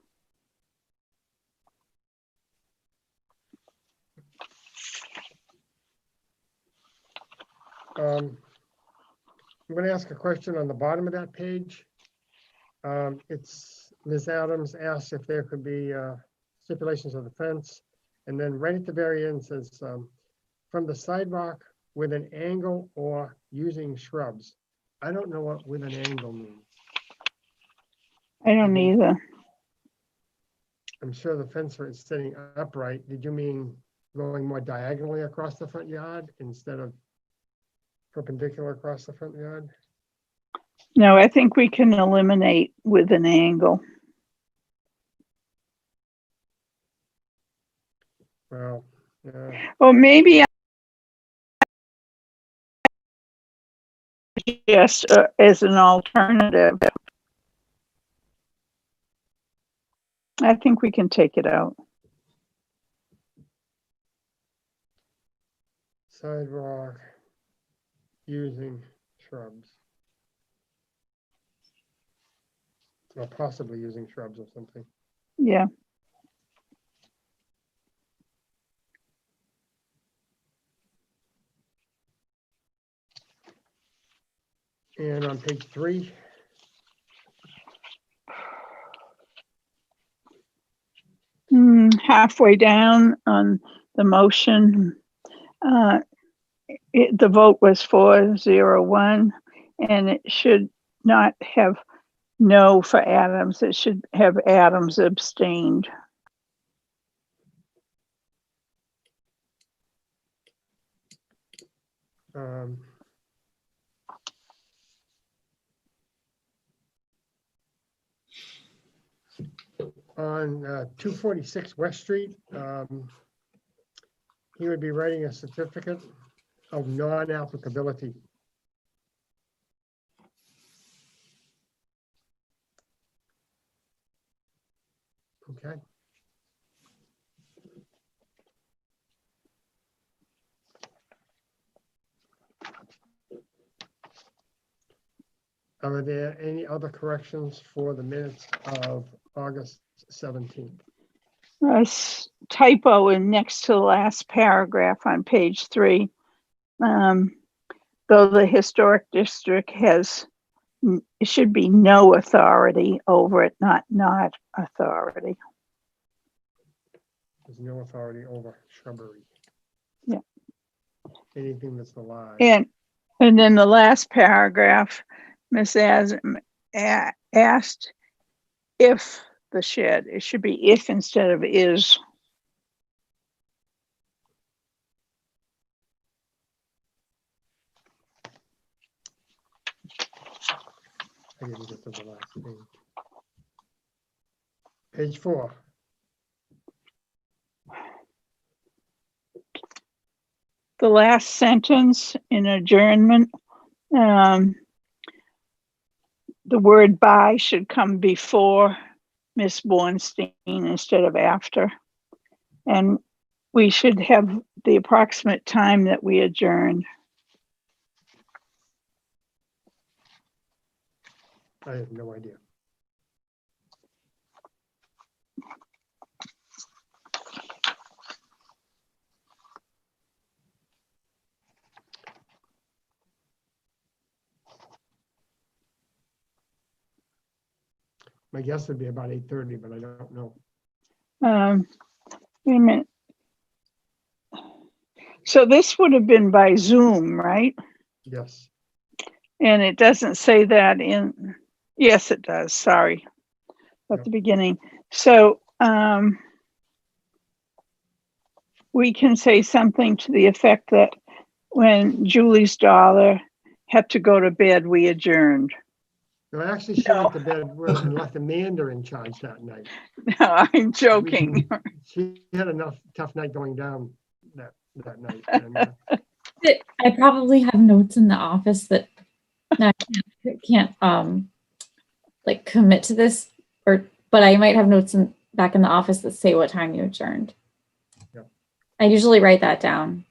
I'm going to ask a question on the bottom of that page. It's Ms. Adams asked if there could be stipulations of the fence. And then right at the very end says, from the sidewalk with an angle or using shrubs. I don't know what with an angle means. I don't either. I'm sure the fence is sitting upright. Did you mean going more diagonally across the front yard instead of perpendicular across the front yard? No, I think we can eliminate with an angle. Well, Well, maybe just as an alternative. I think we can take it out. sidewalk using shrubs. Or possibly using shrubs or something. Yeah. And on page 3. Halfway down on the motion, the vote was 4-0-1, and it should not have no for Adams. It should have Adams abstained. On 246 West Street, he would be writing a certificate of non-applicability. Okay. Are there any other corrections for the minutes of August 17th? Typo in next to the last paragraph on page 3. Though the historic district has, it should be no authority over it, not authority. There's no authority over shrubbery. Yeah. Anything that's alive. And then the last paragraph, Ms. Asm asked if the shed, it should be if instead of is. I didn't get to the last page. Page 4. The last sentence in adjournment, the word by should come before Miss Bornstein instead of after. And we should have the approximate time that we adjourned. I have no idea. My guess would be about 8:30, but I don't know. Wait a minute. So this would have been by Zoom, right? Yes. And it doesn't say that in, yes, it does, sorry, at the beginning. So we can say something to the effect that when Julie's daughter had to go to bed, we adjourned. No, actually, she went to bed and left Amanda in charge that night. No, I'm joking. She had enough tough night going down that night. And, I probably have notes in the office that I can't like commit to this, but I might have notes back in the office that say what time you adjourned. Yep. I usually write that down.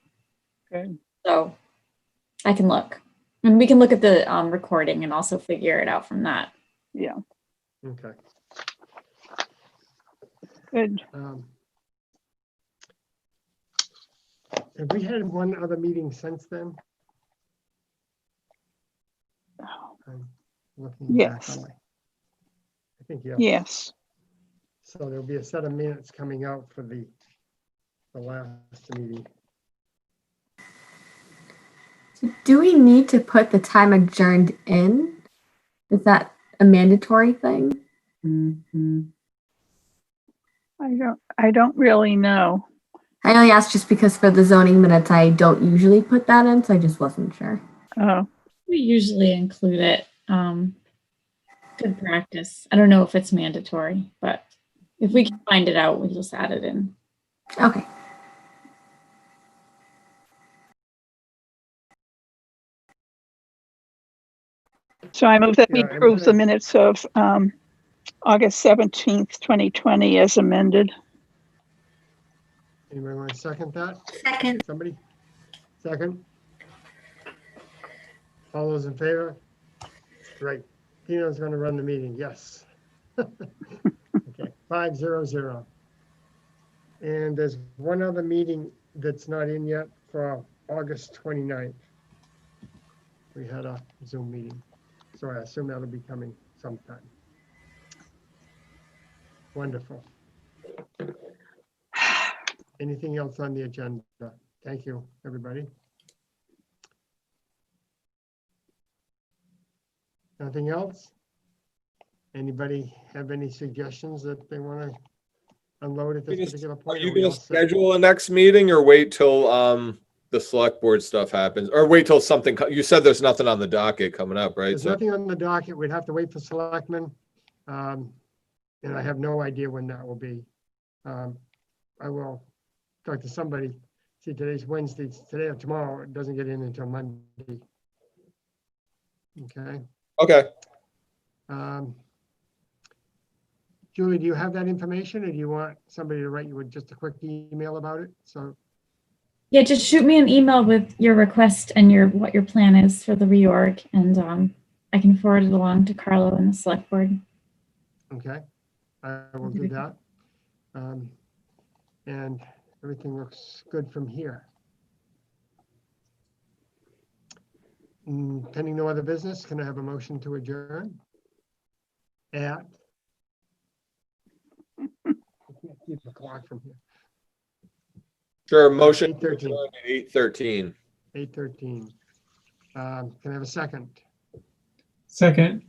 Good. So I can look. And we can look at the recording and also figure it out from that. Yeah, okay. good. Have we had one other meeting since then? I'm looking back Yes. on I think, yeah. Yes. So there'll be a set of minutes coming out for the last meeting. Do we need to put the time adjourned in? Is that a mandatory thing? I don't really know. I only asked just because for the zoning minutes, I don't usually put that in, so I just wasn't sure. Oh, We usually include it. Good practice. I don't know if it's mandatory, but if we can find it out, we'll just add it in. Okay. so I move that we Yeah, and approve the then- minutes of August 17th, 2020 as amended. Anybody want to second that? Second. Somebody? Second? All those in favor? Right. Tina's going to run the meeting, yes. Okay, 500. And there's one other meeting that's not in yet for August 29th. We had a Zoom meeting, so I assume that'll be coming sometime. Wonderful. Anything else on the agenda? Thank you, everybody. Nothing else? Anybody have any suggestions that they want to unload at this particular Are point? you we gonna all set? schedule a next meeting or wait till the select board stuff happens, or wait till something, you said there's nothing on the docket coming up, right? There's So, nothing on the docket. We'd have to wait for selectmen. And I have no idea when that will be. I will talk to somebody. See, today's Wednesday, today or tomorrow, it doesn't get in until Monday. Okay. okay. Julie, do you have that information or do you want somebody to write you with just a quick email about it? So, Yeah, just shoot me an email with your request and what your plan is for the reorg, and I can forward it along to Carlo and the select board. Okay, I will do that. And everything looks good from here. Pending no other business, can I have a motion to adjourn? At? I can't keep the clock from here. Sure, motion 8:13. at 8:13. 8:13. Can I have a second? Second.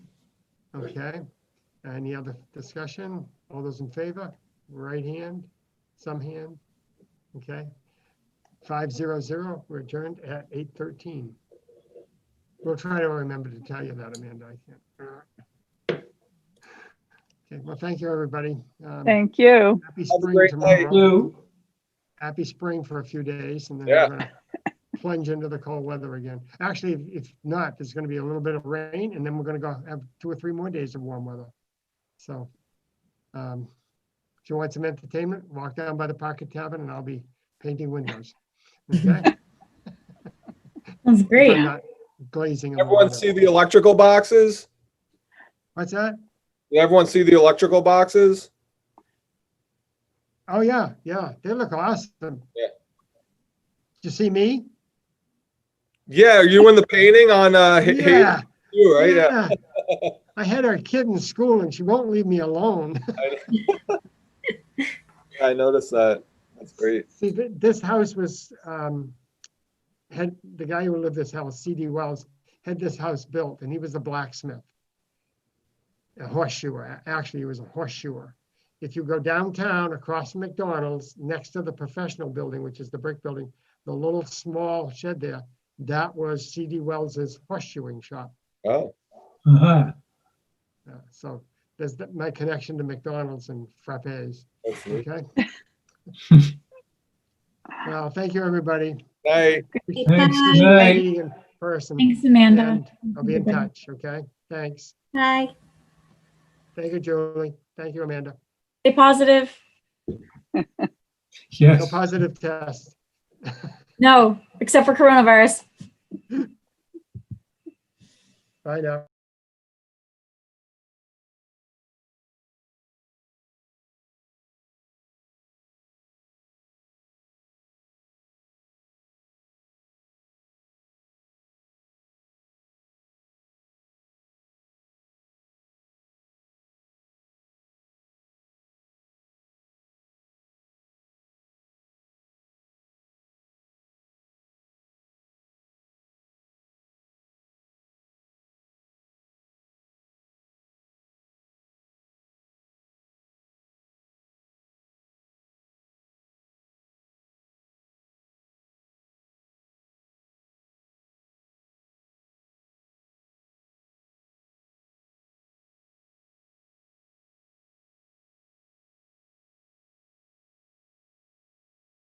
Okay. Any other discussion? All those in favor? Right hand, some hand? Okay. 500, we're adjourned at 8:13. We'll try to remember to tell you that, Amanda, I can't. Okay, well, thank you, everybody. Thank you. Happy Have a spring great day. tomorrow. Happy spring for a few days, and then Yeah. we're gonna plunge into the cold weather again. Actually, if not, there's gonna be a little bit of rain, and then we're gonna go have 2 or 3 more days of warm weather. So, if you want some entertainment, walk down by the Pocket Tavern, and I'll be painting windows. Okay? Sounds If great. I'm not glazing them. Everyone see the electrical boxes? What's that? Did everyone see the electrical boxes? Oh, yeah, they look awesome. Yeah. Did you see me? Yeah, are you in the painting on Yeah. you, right? Yeah. Yeah. I had our kid in school and she won't leave me alone. I noticed that. That's great. See, this house was, had the guy who lived this house, C.D. Wells, had this house built, and he was a blacksmith. A horseshoer, actually, he was a horseshoer. If you go downtown across from McDonald's, next to the professional building, which is the brick building, the little small shed there, that was C.D. Wells's horseshoeing shop. Oh, Uh-huh. So there's my connection to McDonald's and frappes. that's neat. Okay. Well, thank you, everybody. Night. Thanks. Bye. Good night. Meeting in person. Thanks, Amanda. And I'll be in touch. Okay. Thanks. Bye. Thank you, Julie. Thank you, Amanda. Stay positive. No Yes. positive test. No, except for coronavirus. Bye now.